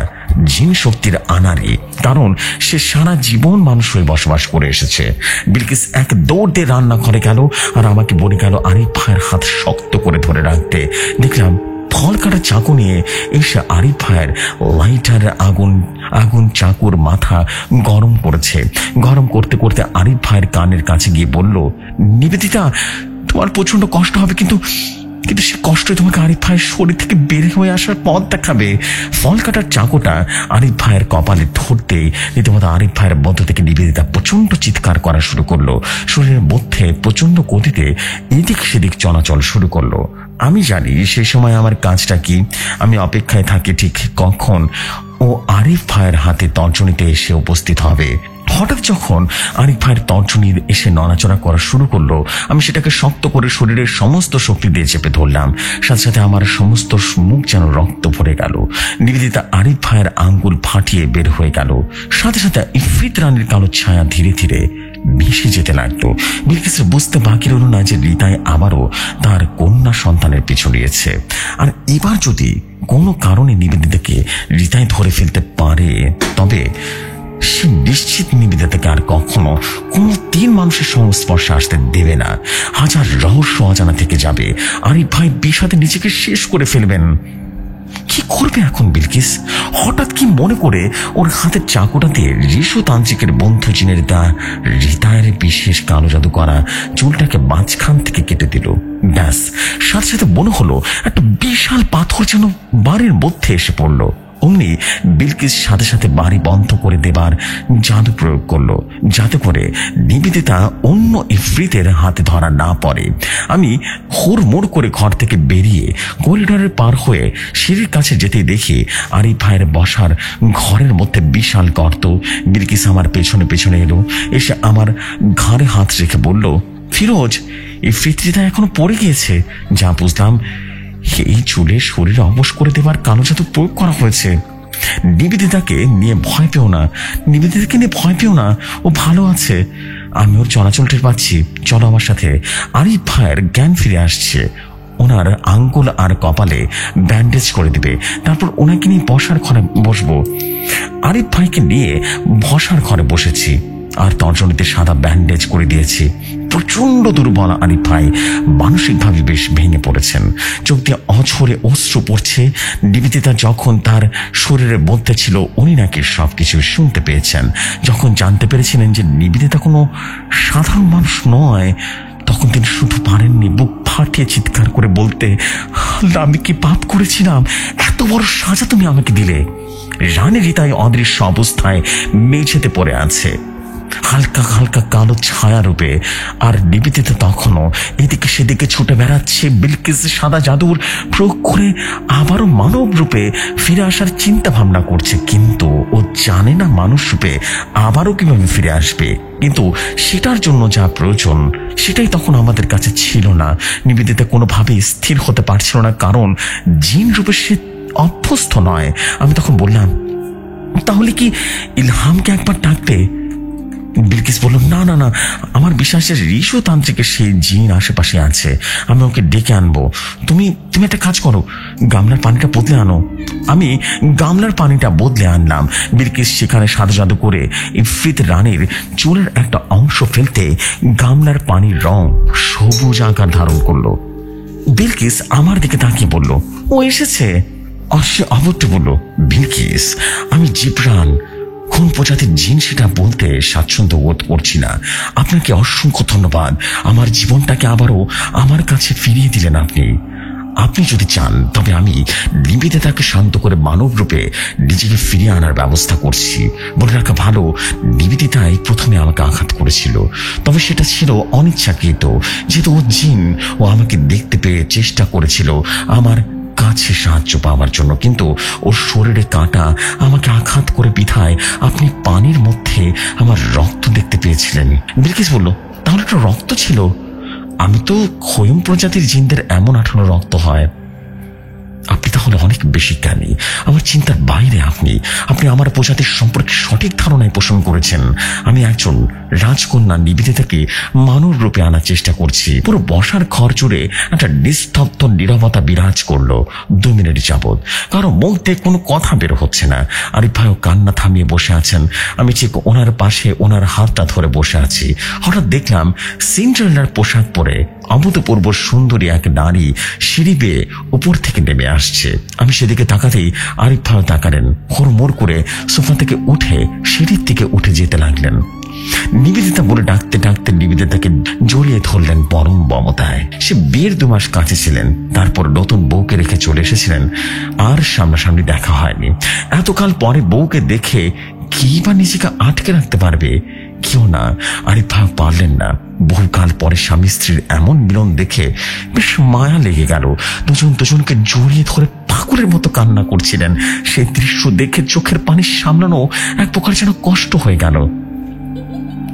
জিন শক্তির আনারি, কারণ সে সারা জীবন মানুষ হয়ে বসবাস করে এসেছে। বিলকিস এক দৌড় দিয়ে রান্নাঘরে গেল আর আমাকে বলে গেল আরিফ ভাইয়ের হাত শক্ত করে ধরে রাখতে। দেখলাম ফল কাটা চাকু নিয়ে এসে আরিফ ভাইয়ের লাইটারের আগুন চাকুর মাথা গরম করেছে। গরম করতে করতে আরিফ ভাইয়ের কানের কাছে গিয়ে বলল, নিবেদিতা, তোমার প্রচন্ড কষ্ট হবে, কিন্তু সে কষ্ট তোমাকে আরিফ ভাইয়ের শরীর থেকে বের হয়ে আসার পথ দেখাবে। ফল কাটার চাকুটা আরিফ ভাইয়ের কপালে ধরতেই রীতিমতো আরিফ ভাইয়ের মধ্য থেকে নিবেদিতা প্রচন্ড চিৎকার করা শুরু করলো। শরীরের মধ্যে প্রচন্ড গতিতে এদিক সেদিক চলাচল শুরু করলো। আমি জানি সেই সময় আমার কাজটা কি। আমি অপেক্ষায় থাকি ঠিক কখন ও আরিফ ভাইয়ের হাতে তর্জনীতে এসে উপস্থিত হবে। হঠাৎ যখন আরিফ ভাইয়ের তর্জনী এসে নড়াচড়া করা শুরু করলো, আমি সেটাকে শক্ত করে শরীরের সমস্ত শক্তি দিয়ে চেপে ধরলাম। সাথে সাথে আমার সমস্ত মুখ যেন রক্ত ভরে গেল। নিবেদিতা আরিফ ভাইয়ের আঙ্গুল ফাটিয়ে বের হয়ে গেল। সাথে সাথে ইফরিত রানীর কালো ছায়া ধীরে ধীরে মিশে যেতে লাগলো। বিলকিসের বুঝতে বাকি রইল না যে রিতাই আবারও তার কন্যা সন্তানের পিছু নিয়েছে। আর এবার যদি কোনো কারণে নিবেদিতাকে রিতাই ধরে ফেলতে পারে, তবে সে নিশ্চিত নিবেদিতাকে আর কখনো কোনো তিন মানুষের সংস্পর্শে আসতে দেবে না। হাজার রহস্য অজানা থেকে যাবে। আরিফ ভাই বিষাদে নিজেকে শেষ করে ফেলবেন। কি করবে এখন বিলকিস? হঠাৎ কি মনে করে ওর হাতের চাকুটা দিয়ে ঋষতান্ত্রিকের বন্ধু জিনের রিতায়ের বিশেষ কালো জাদু করা চুলটাকে মাঝখান থেকে কেটে দিল। ব্যাস, সাথে সাথে মনে হলো একটা বিশাল পাথর যেন বাড়ির মধ্যে এসে পড়লো। অমনি বিলকিস সাথে সাথে বাড়ি বন্ধ করে দেবার জাদু প্রয়োগ করলো, যাতে করে নিবেদিতা অন্য ইফরিতের হাতে ধরা না পড়ে। আমি হুড়মুড় করে ঘর থেকে বেরিয়ে করিডোরের পার হয়ে সিঁড়ির কাছে যেতে দেখি আরিফ ভাইয়ের বসার ঘরের মধ্যে বিশাল গর্ত। বিলকিস আমার পেছনে পেছনে এলো, এসে আমার ঘাড়ে হাত রেখে বলল, ফিরোজ, ইফরিতটা এখনো পড়ে গিয়েছে। যা বুঝলাম, এই চুলে শরীরে অবশ করে দেবার কালো জাদু প্রয়োগ করা হয়েছে। নিবেদিতাকে নিয়ে ভয় পেও না, নিবেদিতাকে নিয়ে ভয় পেও না, ও ভালো আছে। আমি ওর চলাচল টের পাচ্ছি। চলো আমার সাথে। আরিফ ভাইয়ের জ্ঞান ফিরে আসছে। ওনার আঙ্গুল আর কপালে ব্যান্ডেজ করে দিবে, তারপর ওনাকে নিয়ে বসার ঘরে বসবো। আরিফ ভাইকে নিয়ে বসার ঘরে বসেছি আর তর্জনীতে সাদা ব্যান্ডেজ করে দিয়েছি। প্রচন্ড দুর্বল আরিফ ভাই মানসিকভাবে বেশ ভেঙে পড়েছেন। চোখ দিয়ে অঝরে অশ্রু পড়ছে। নিবেদিতা যখন তার শরীরের মধ্যে ছিল, উনি নাকি সবকিছু শুনতে পেয়েছেন। যখন জানতে পেরেছিলেন যে নিবেদিতা কোনো সাধারণ মানুষ নয়, তখন তিনি শুধু পারেননি বুক ফাটিয়ে চিৎকার করে বলতে, আল্লাহ, আমি কি পাপ করেছিলাম? এত বড় সাজা তুমি আমাকে দিলে। রানী রিতাই অদৃশ্য অবস্থায় মেঝেতে পড়ে আছে, হালকা হালকা কালো ছায়া রূপে। আর নিবেদিতা তখনও এদিকে সেদিকে ছুটে বেড়াচ্ছে, বিলকিস সাদা জাদুর প্রয়োগ করে আবারও মানব রূপে ফিরে আসার চিন্তা ভাবনা করছে, কিন্তু ও জানে না মানুষ রূপে আবারও কিভাবে ফিরে আসবে। কিন্তু সেটার জন্য যা প্রয়োজন সেটাই তখন আমাদের কাছে ছিল না। নিবেদিতা কোনোভাবেই স্থির হতে পারছিল না, কারণ জিন রূপে সে অভ্যস্ত নয়। আমি তখন বললাম, তাহলে কি ইলহামকে একবার ডাকতে? বিলকিস বলল, না না না, আমার বিশ্বাসের ঋষু তান্ত্রিকের সেই জিন আশেপাশে আছে, আমি ওকে ডেকে আনবো। তুমি একটা কাজ করো, গামলার পানিটা বদলে আনো। আমি গামলার পানিটা বদলে আনলাম। বিলকিস সেখানে সাদা জাদু করে ইফরিত রানীর চুলের একটা অংশ ফেলতে গামলার পানির রং সবুজ আকার ধারণ করলো। বিলকিস আমার দিকে তাকিয়ে বলল, ও এসেছে। সে অবশ্য বলল, বিলকিস, আমি জিবরান, কোন প্রজাতির জিন সেটা বলতে স্বাচ্ছন্দ্য বোধ করছি না। আপনাকে অসংখ্য ধন্যবাদ, আমার জীবনটাকে আবারও আমার কাছে ফিরিয়ে দিলেন আপনি। আপনি যদি চান তবে আমি নিবেদিতাকে শান্ত করে মানব রূপে নিজেকে ফিরিয়ে আনার ব্যবস্থা করছি। বলে রাখা ভালো, নিবেদিতাই প্রথমে আমাকে আঘাত করেছিল, তবে সেটা ছিল অনিচ্ছাকৃত। যেহেতু ও জিন, ও আমাকে দেখতে পেয়ে চেষ্টা করেছিল আমার কাছে সাহায্য পাওয়ার জন্য, কিন্তু ওর শরীরে কাঁটা আমাকে আঘাত করে বিধায় আপনি পানির মধ্যে আমার রক্ত দেখতে পেয়েছিলেন। বিলকিস বলল, তাহলে একটা রক্ত ছিল? আমি তো খয়ুম প্রজাতির জিনদের এমন আঠানো রক্ত হয়। আপনি তাহলে অনেক বেশি জ্ঞানী, আমার চিন্তার বাইরে। আপনি আমার প্রজাতির সম্পর্কে সঠিক ধারণায় পোষণ করেছেন। আমি একজন রাজকন্যা নিবেদিতাকে মানব রূপে আনার চেষ্টা করছি। পুরো বসার ঘর জুড়ে একটা নিস্তব্ধ নীরবতা বিরাজ করলো 2 মিনিট যাবৎ। কারো মুখ দিয়ে কোনো কথা বের হচ্ছে না। আরিফ ভাইও কান্না থামিয়ে বসে আছেন। আমি ঠিক ওনার পাশে ওনার হাতটা ধরে বসে আছি। হঠাৎ দেখলাম সিন্ডারেলার পোশাক পরে অভূতপূর্ব সুন্দরী এক নারী সিঁড়ি বেয়ে উপর থেকে নেমে আসছে। আমি সেদিকে তাকাতেই আরিফ ভাইও তাকালেন। হুড়মুড় করে সোফা থেকে উঠে সিঁড়ির দিকে উঠে যেতে লাগলেন। নিবেদিতা বলে ডাকতে ডাকতে নিবেদিতাকে জড়িয়ে ধরলেন পরম মমতায়। সে বিয়ের 2 মাস কাছে ছিলেন, তারপর নতুন বউকে রেখে চলে এসেছিলেন। আর সামনাসামনি দেখা হয়নি। এতকাল পরে বউকে দেখে কি বা নিজেকে আটকে রাখতে পারবে? কেউ না। আরিফ ভাই পারলেন না। বহুকাল পরে স্বামী স্ত্রীর এমন মিলন দেখে বেশ মায়া লেগে গেল। দুজনকে জড়িয়ে ধরে পাগলের মতো কান্না করছিলেন। সেই দৃশ্য দেখে চোখের পানি সামলানো এক প্রকার যেন কষ্ট হয়ে গেল।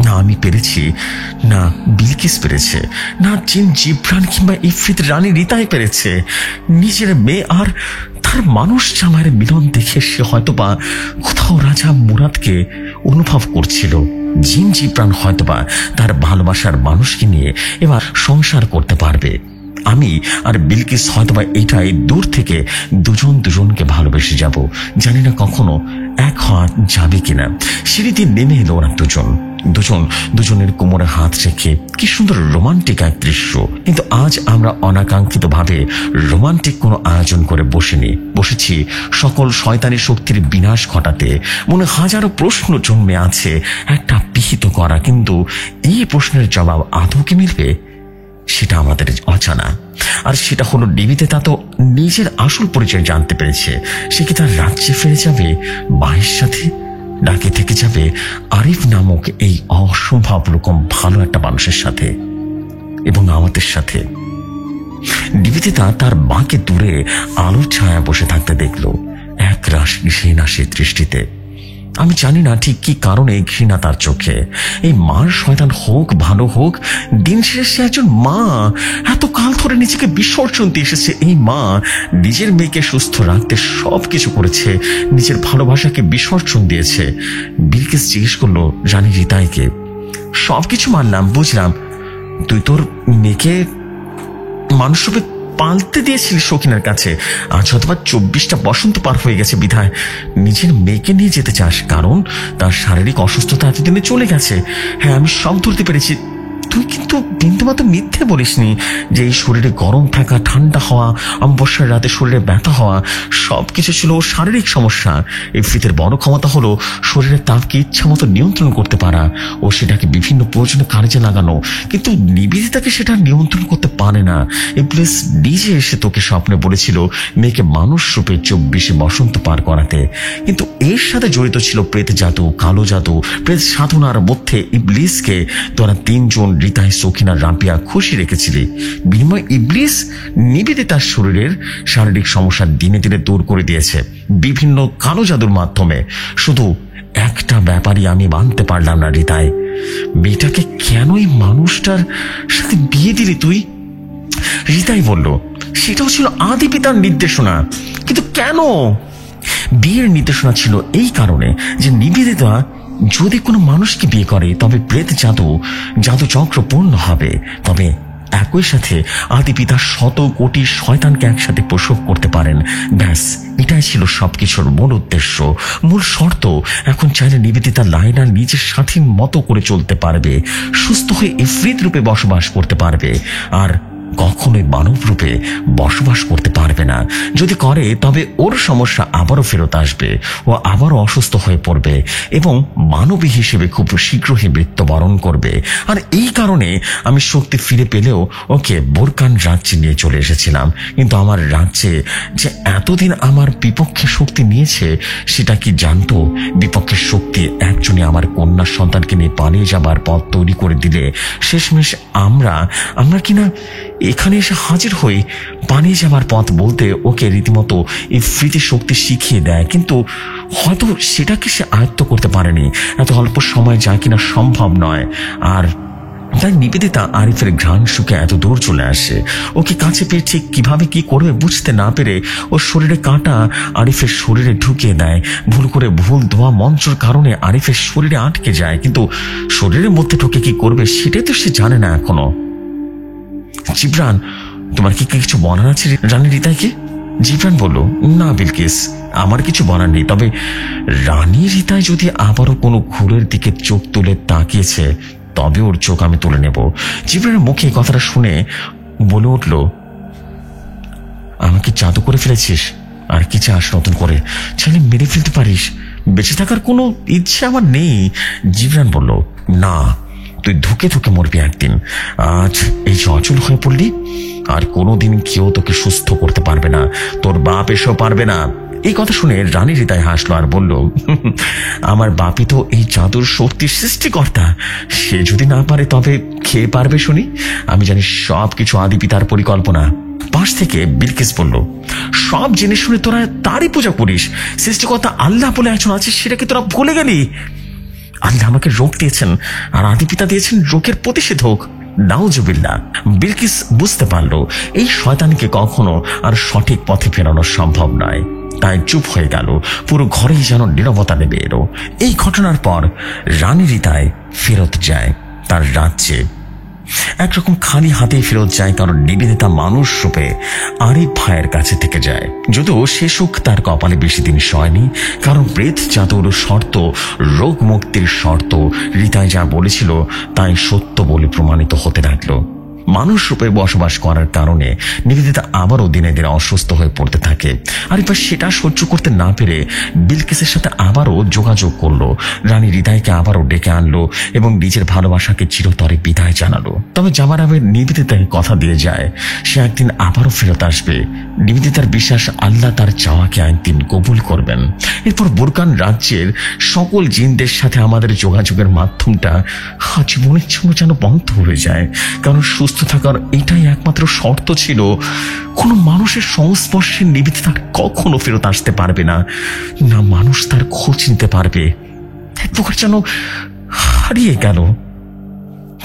না আমি পেরেছি, না বিলকিস পেরেছে, না জিন জিবরান কিংবা ইফরিত রানী রিতাই পেরেছে। নিজের মেয়ে আর তার মানুষ জামাইয়ের মিলন দেখে সে হয়তোবা কোথাও রাজা মুরাদকে অনুভব করছিল। জিন জিবরান হয়তোবা তার ভালোবাসার মানুষকে নিয়ে এবার সংসার করতে পারবে। আমি আর বিলকিস হয়তোবা এটাই দূর থেকে দুজনকে ভালোবেসে যাব। জানি না কখনো এক হওয়া যাবে কিনা। সিঁড়িতে নেমে এলো ওরা দুজনের কোমরে হাত রেখে। কি সুন্দর রোমান্টিক এক দৃশ্য। কিন্তু আজ আমরা অনাকাঙ্ক্ষিত ভাবে রোমান্টিক কোনো আয়োজন করে বসেছি সকল শয়তানি শক্তির বিনাশ ঘটাতে। মনে হাজারো প্রশ্ন জন্মে আছে একটা পিহিত করা, কিন্তু এই প্রশ্নের জবাব আদৌ কি মিলবে সেটা আমাদের অজানা। আর সেটা হলো নিবেদিতা তো নিজের আসল পরিচয় জানতে পেরেছে। সে কি তার রাজ্যে ফিরে যাবে মায়ের সাথে, নাকি থেকে যাবে আরিফ নামক এই অসম্ভব রকম ভালো একটা মানুষের সাথে এবং আমাদের সাথে? নিবেদিতা তার মাকে দূরে আলোর ছায়া বসে থাকতে দেখল এক রাশ ঘৃণা সে দৃষ্টিতে। আমি জানি না ঠিক কি কারণে ঘৃণা তার চোখে। এই মার শয়তান হোক ভালো হোক, দিন শেষে সে একজন মা। এত কাল ধরে নিজেকে বিসর্জন দিয়ে এসেছে এই মা। নিজের মেয়েকে সুস্থ রাখতে সবকিছু করেছে, নিজের ভালোবাসাকে বিসর্জন দিয়েছে। বিলকিস জিজ্ঞেস করলো রানী রিতাইকে, সবকিছু মানলাম, বুঝলাম, তুই তোর মেয়েকে মানুষ রূপে পালতে দিয়েছিলি শৌখিনের কাছে। আজ হয়তোবা 24টা বসন্ত পার হয়ে গেছে বিধায় নিজের মেয়েকে নিয়ে যেতে চাস, কারণ তার শারীরিক অসুস্থতা এতদিনে চলে গেছে। হ্যাঁ আমি সব ধরতে পেরেছি। তুই কিন্তু কিন্তু বিন্দুমাত্র মিথ্যে বলিসনি যে এই শরীরে গরম থাকা, ঠান্ডা হওয়া, অমাবস্যার রাতে শরীরে ব্যথা হওয়া সবকিছু ছিল ওর শারীরিক সমস্যা। ইফরিতের বড় ক্ষমতা হলো শরীরের তাপকে ইচ্ছা মতো নিয়ন্ত্রণ করতে পারা ও সেটাকে বিভিন্ন প্রয়োজনে কাজে লাগানো, কিন্তু নিবেদিতাকে সেটা নিয়ন্ত্রণ করতে পারে না। ইবলিস নিজে এসে তোকে স্বপ্নে বলেছিল মেয়েকে মানুষ রূপে 24 বসন্ত পার করাতে, কিন্তু এর সাথে জড়িত ছিল প্রেত জাদু, কালো জাদু, প্রেত সাধনার মধ্যে ইবলিসকে তোরা 3 জন রিতাই, সখিনা, রাপিয়া খুশি রেখেছিলি। বিনিময় ইবলিস নিবেদিতার শরীরের শারীরিক সমস্যা দিনে দিনে দূর করে দিয়েছে বিভিন্ন কালো জাদুর মাধ্যমে। শুধু একটা ব্যাপারই আমি মানতে পারলাম না রিতাই, মেয়েটাকে কেন এই মানুষটার সাথে বিয়ে দিলি তুই? রিতাই বলল, সেটাও ছিল আদি পিতার নির্দেশনা। কিন্তু কেন? বিয়ের নির্দেশনা ছিল এই কারণে যে নিবেদিতা যদি কোনো মানুষকে বিয়ে করে তবে প্রেত জাদু চক্র পূর্ণ হবে, তবে একই সাথে আদি পিতা 100 কোটি শয়তানকে একসাথে প্রসব করতে পারেন। ব্যাস, এটাই ছিল সবকিছুর মূল উদ্দেশ্য, মূল শর্ত। এখন চাইলে নিবেদিতা লাইনা নিজের স্বাধীন মতো করে চলতে পারবে, সুস্থ হয়ে ইফরিত রূপে বসবাস করতে পারবে, আর কখনোই মানব রূপে বসবাস করতে পারবে না। যদি করে তবে ওর সমস্যা আবারও ফেরত আসবে, ও আবারও অসুস্থ হয়ে পড়বে এবং মানবী হিসেবে খুব শীঘ্রই মৃত্যুবরণ করবে। আর এই কারণে আমি শক্তি ফিরে পেলেও ওকে বোরকান রাজ্যে নিয়ে চলে এসেছিলাম। কিন্তু আমার রাজ্যে যে এতদিন আমার বিপক্ষে শক্তি নিয়েছে সেটা কি জানতো? বিপক্ষের শক্তি একজনই আমার কন্যা সন্তানকে নিয়ে পালিয়ে যাবার পথ তৈরি করে দিলে শেষমেশ আমরা কিনা এখানে এসে হাজির হয়ে পালিয়ে যাবার পথ বলতে ওকে রীতিমতো ইফরিতের শক্তি শিখিয়ে দেয়। কিন্তু হয়তো সেটাকে সে আয়ত্ত করতে পারেনি, এত অল্প সময় যা কিনা সম্ভব নয়। আর তাই নিবেদিতা আরিফের ঘ্রাণ শুকে এত দূর চলে আসে। ওকে কাছে পেয়ে ঠিক কিভাবে কি করবে বুঝতে না পেরে ওর শরীরে কাঁটা আরিফের শরীরে ঢুকিয়ে দেয়। ভুল করে ভুল ধোয়া মন্ত্রর কারণে আরিফের শরীরে আটকে যায়, কিন্তু শরীরের মধ্যে ঢুকে কি করবে সেটাই তো সে জানে না এখনো। জিবরান, তোমার কি কিছু বলার আছে রানী রিতাইকে? জিবরান বলল, না বিলকিস, আমার কিছু বলার নেই, তবে রানী রিতাই যদি আবারও কোনো ঘুরের দিকে চোখ তুলে তাকিয়েছে তবে ওর চোখ আমি তুলে নেব। জিবরানের মুখে কথাটা শুনে বলে উঠল, আমাকে জাদু করে ফেলেছিস? আর কি চাস নতুন করে? চাইলে মেরে ফেলতে পারিস, বেঁচে থাকার কোনো ইচ্ছে আমার নেই। জিবরান বলল, না, তুই ধুকে ধুকে মরবি একদিন। আজ এই যে অচল হয়ে পড়লি, আর কোনোদিন কেউ তোকে সুস্থ করতে পারবে না, তোর বাপ এসেও পারবে না। এই কথা শুনে রানী হৃদয় হাসলো আর বলল, আমার বাপই তো এই জাদুর শক্তির সৃষ্টিকর্তা, সে যদি না পারে তবে খেয়ে পারবে শুনি? আমি জানি সবকিছু আদি পিতার পরিকল্পনা। পাশ থেকে বিলকিস বলল, সব জেনে শুনে তোরা তারই পূজা করিস? সৃষ্টিকর্তা আল্লাহ বলে একজন আছে, সেটাকে তোরা ভুলে গেলি? আল্লাহ আমাকে রোগ দিয়েছেন আর আদি পিতা দিয়েছেন রোগের প্রতিষেধক। নাউজুবিল্লাহ। বিলকিস বুঝতে পারল এই শয়তানকে কখনো আর সঠিক পথে ফেরানো সম্ভব নয়, তাই চুপ হয়ে গেল। পুরো ঘরেই যেন নীরবতা নেমে এলো। এই ঘটনার পর রানী রিতাই ফেরত যায় তার রাজ্যে। একরকম খালি হাতেই ফেরত যায়, কারণ নিবেদিতা মানুষ রূপে আরিফ ভাইয়ের কাছে থেকে যায়। যদিও সে সুখ তার কপালে বেশি দিন সয়নি, কারণ প্রেত জাদুর শর্ত, রোগ মুক্তির শর্ত রিতাই যা বলেছিল তাই সত্য বলে প্রমাণিত হতে লাগলো। মানুষ রূপে বসবাস করার কারণে নিবেদিতা আবারও দিনে দিনে অসুস্থ হয়ে পড়তে থাকে। আরিফ সেটা সহ্য করতে না পেরে বিলকিসের সাথে আবারও যোগাযোগ করলো। রানী হৃদয়কে আবারও ডেকে আনলো এবং নিজের ভালোবাসাকে চিরতরে বিদায় জানালো। তবে যাবার আগে নিবেদিতাকে কথা দিয়ে যায় সে একদিন আবারও ফেরত আসবে। নিবেদিতার বিশ্বাস আল্লাহ তার চাওয়াকে একদিন কবুল করবেন। এরপর বোরকান রাজ্যের সকল জিনদের সাথে আমাদের যোগাযোগের মাধ্যমটা জীবনের জন্য যেন বন্ধ হয়ে যায়, কারণ সুস্থ থাকার এটাই একমাত্র শর্ত ছিল। কোনো মানুষের সংস্পর্শে নিবেদিতা কখনো ফেরত আসতে পারবে না, না মানুষ তার খোঁজ নিতে পারবে। এক প্রকার যেন হারিয়ে গেল।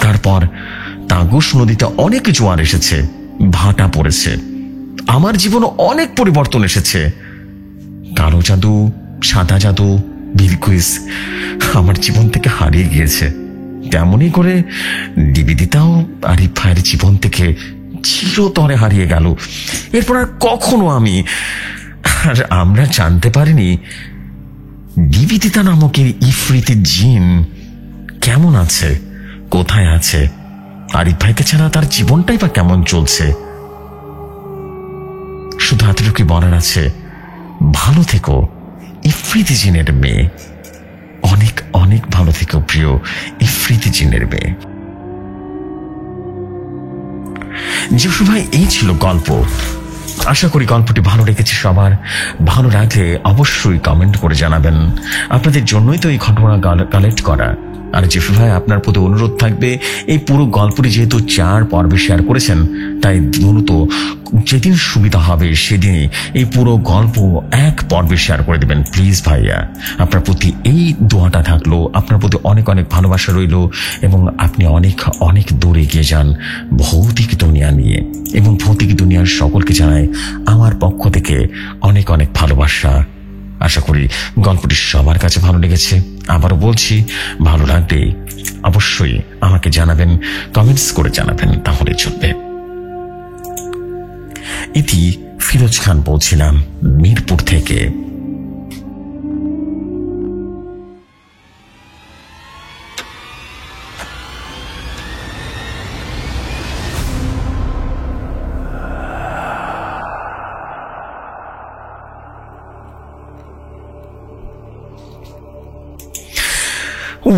তারপর তাগুস নদীতে অনেক জোয়ার এসেছে, ভাটা পড়েছে, আমার জীবনে অনেক পরিবর্তন এসেছে। কালো জাদু, সাদা জাদু, বিলকিস আমার জীবন থেকে হারিয়ে গিয়েছে। তেমনই করে নিবেদিতাও আরিফ ভাইয়ের জীবন থেকে চিরতরে হারিয়ে গেল। এরপর আর কখনো আমরা জানতে পারিনি নিবেদিতা নামক এই ইফরিতি জিন কেমন আছে, কোথায় আছে। আরিফ ভাইকে ছাড়া তার জীবনটাই বা কেমন চলছে। শুধু এতটুকুই বলার আছে, ভালো থেকো ইফরিতি জিনের মেয়ে, অনেক অনেক ভালো থেকো প্রিয় ইফরিতি জিনের মেয়ে। জসু ভাই, এই ছিল গল্প। আশা করি গল্পটি ভালো লেগেছে সবার। ভালো লাগলে অবশ্যই কমেন্ট করে জানাবেন। আপনাদের জন্যই তো এই ঘটনা কালেক্ট করা। আর জসু ভাই, আপনার প্রতি অনুরোধ থাকবে, এই পুরো গল্পটি যেহেতু 4 পর্বে শেয়ার করেছেন, তাই মূলত যেদিন সুবিধা হবে সেদিনই এই পুরো গল্প 1 পর্বে শেয়ার করে দেবেন প্লিজ ভাইয়া। আপনার প্রতি এই দোয়াটা থাকলো, আপনার প্রতি অনেক অনেক ভালোবাসা রইল, এবং আপনি অনেক অনেক দূরে এগিয়ে যান ভৌতিক দুনিয়া নিয়ে। এবং ভৌতিক দুনিয়ার সকলকে জানাই আমার পক্ষ থেকে অনেক অনেক ভালোবাসা। আশা করি গল্পটি সবার কাছে ভালো লেগেছে। আবারও বলছি, ভালো লাগলে অবশ্যই আমাকে জানাবেন, কমেন্টস করে জানাবেন, তাহলে চলবে। ইতি ফিরোজ খান বলছিলাম মিরপুর থেকে।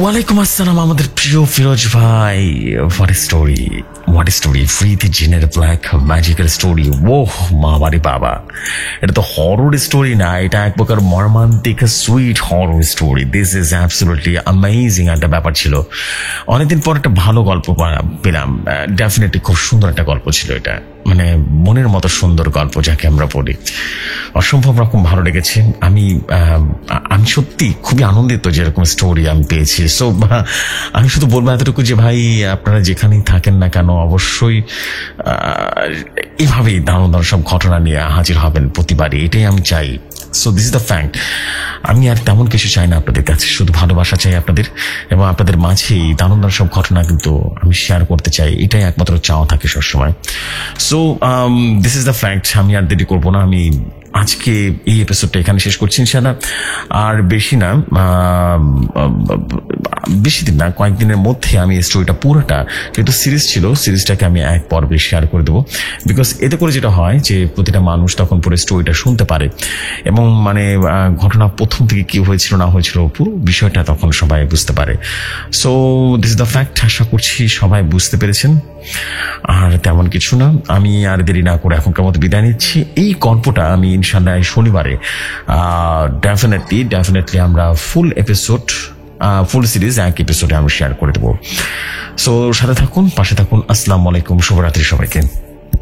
ওয়ালাইকুম আসসালাম আমাদের প্রিয় ফিরোজ ভাই। হোয়াট স্টোরি ফ্রিতে জিনের ব্ল্যাক ম্যাজিক্যাল স্টোরি। ওহ মাবারে বাবা, এটা তো হরর স্টোরি না, এটা এক প্রকার মর্মান্তিক sweet horror story. This is absolutely amazing একটা ব্যাপার ছিল। অনেকদিন পর একটা ভালো গল্প পেলাম। ডেফিনেটলি খুব সুন্দর একটা গল্প ছিল এটা, মানে মনের মতো সুন্দর গল্প যাকে আমরা বলি। অসম্ভব রকম ভালো লেগেছে। আমি সত্যি খুবই আনন্দিত যে এরকম স্টোরি আমি পেয়েছি। সো আমি শুধু বলবো এতটুকু যে ভাই, আপনারা যেখানেই থাকেন না কেন, অবশ্যই এভাবেই দারুণ দারুণ সব ঘটনা নিয়ে হাজির হবেন প্রতিবারই, এটাই আমি চাই। So this is the fact. আমি আর তেমন কিছু চাই না আপনাদের কাছে, শুধু ভালোবাসা চাই আপনাদের, এবং আপনাদের মাঝেই দারুণ দারুণ সব ঘটনা কিন্তু আমি শেয়ার করতে চাই, এটাই একমাত্র চাওয়া থাকে সবসময়। So this is the fact. আমি আর দেরি করবো না, আমি আজকে এই এপিসোডটা এখানে শেষ করছি ইনশাআল্লাহ। আর বেশি দিন না, কয়েকদিনের মধ্যে আমি এই স্টোরিটা পুরোটা, যেহেতু সিরিজ ছিল, সিরিজটাকে আমি 1 পর্বে শেয়ার করে দেবো। বিকজ এতে করে যেটা হয় যে প্রতিটা মানুষ তখন পুরো স্টোরিটা শুনতে পারে, এবং মানে ঘটনা প্রথম থেকে কি হয়েছিল না হয়েছিল পুরো বিষয়টা তখন সবাই বুঝতে পারে। So this is the fact. আশা করছি সবাই বুঝতে পেরেছেন। আর তেমন কিছু না, আমি আর দেরি না করে এখনকার মতো বিদায় নিচ্ছি। এই গল্পটা আমি ইনশাআল্লাহ শনিবারে ডেফিনেটলি আমরা ফুল সিরিজ 1 এপিসোডে আমি শেয়ার করে দেবো। সো সাথে থাকুন, পাশে থাকুন। আসসালামু আলাইকুম, শুভরাত্রি সবাইকে।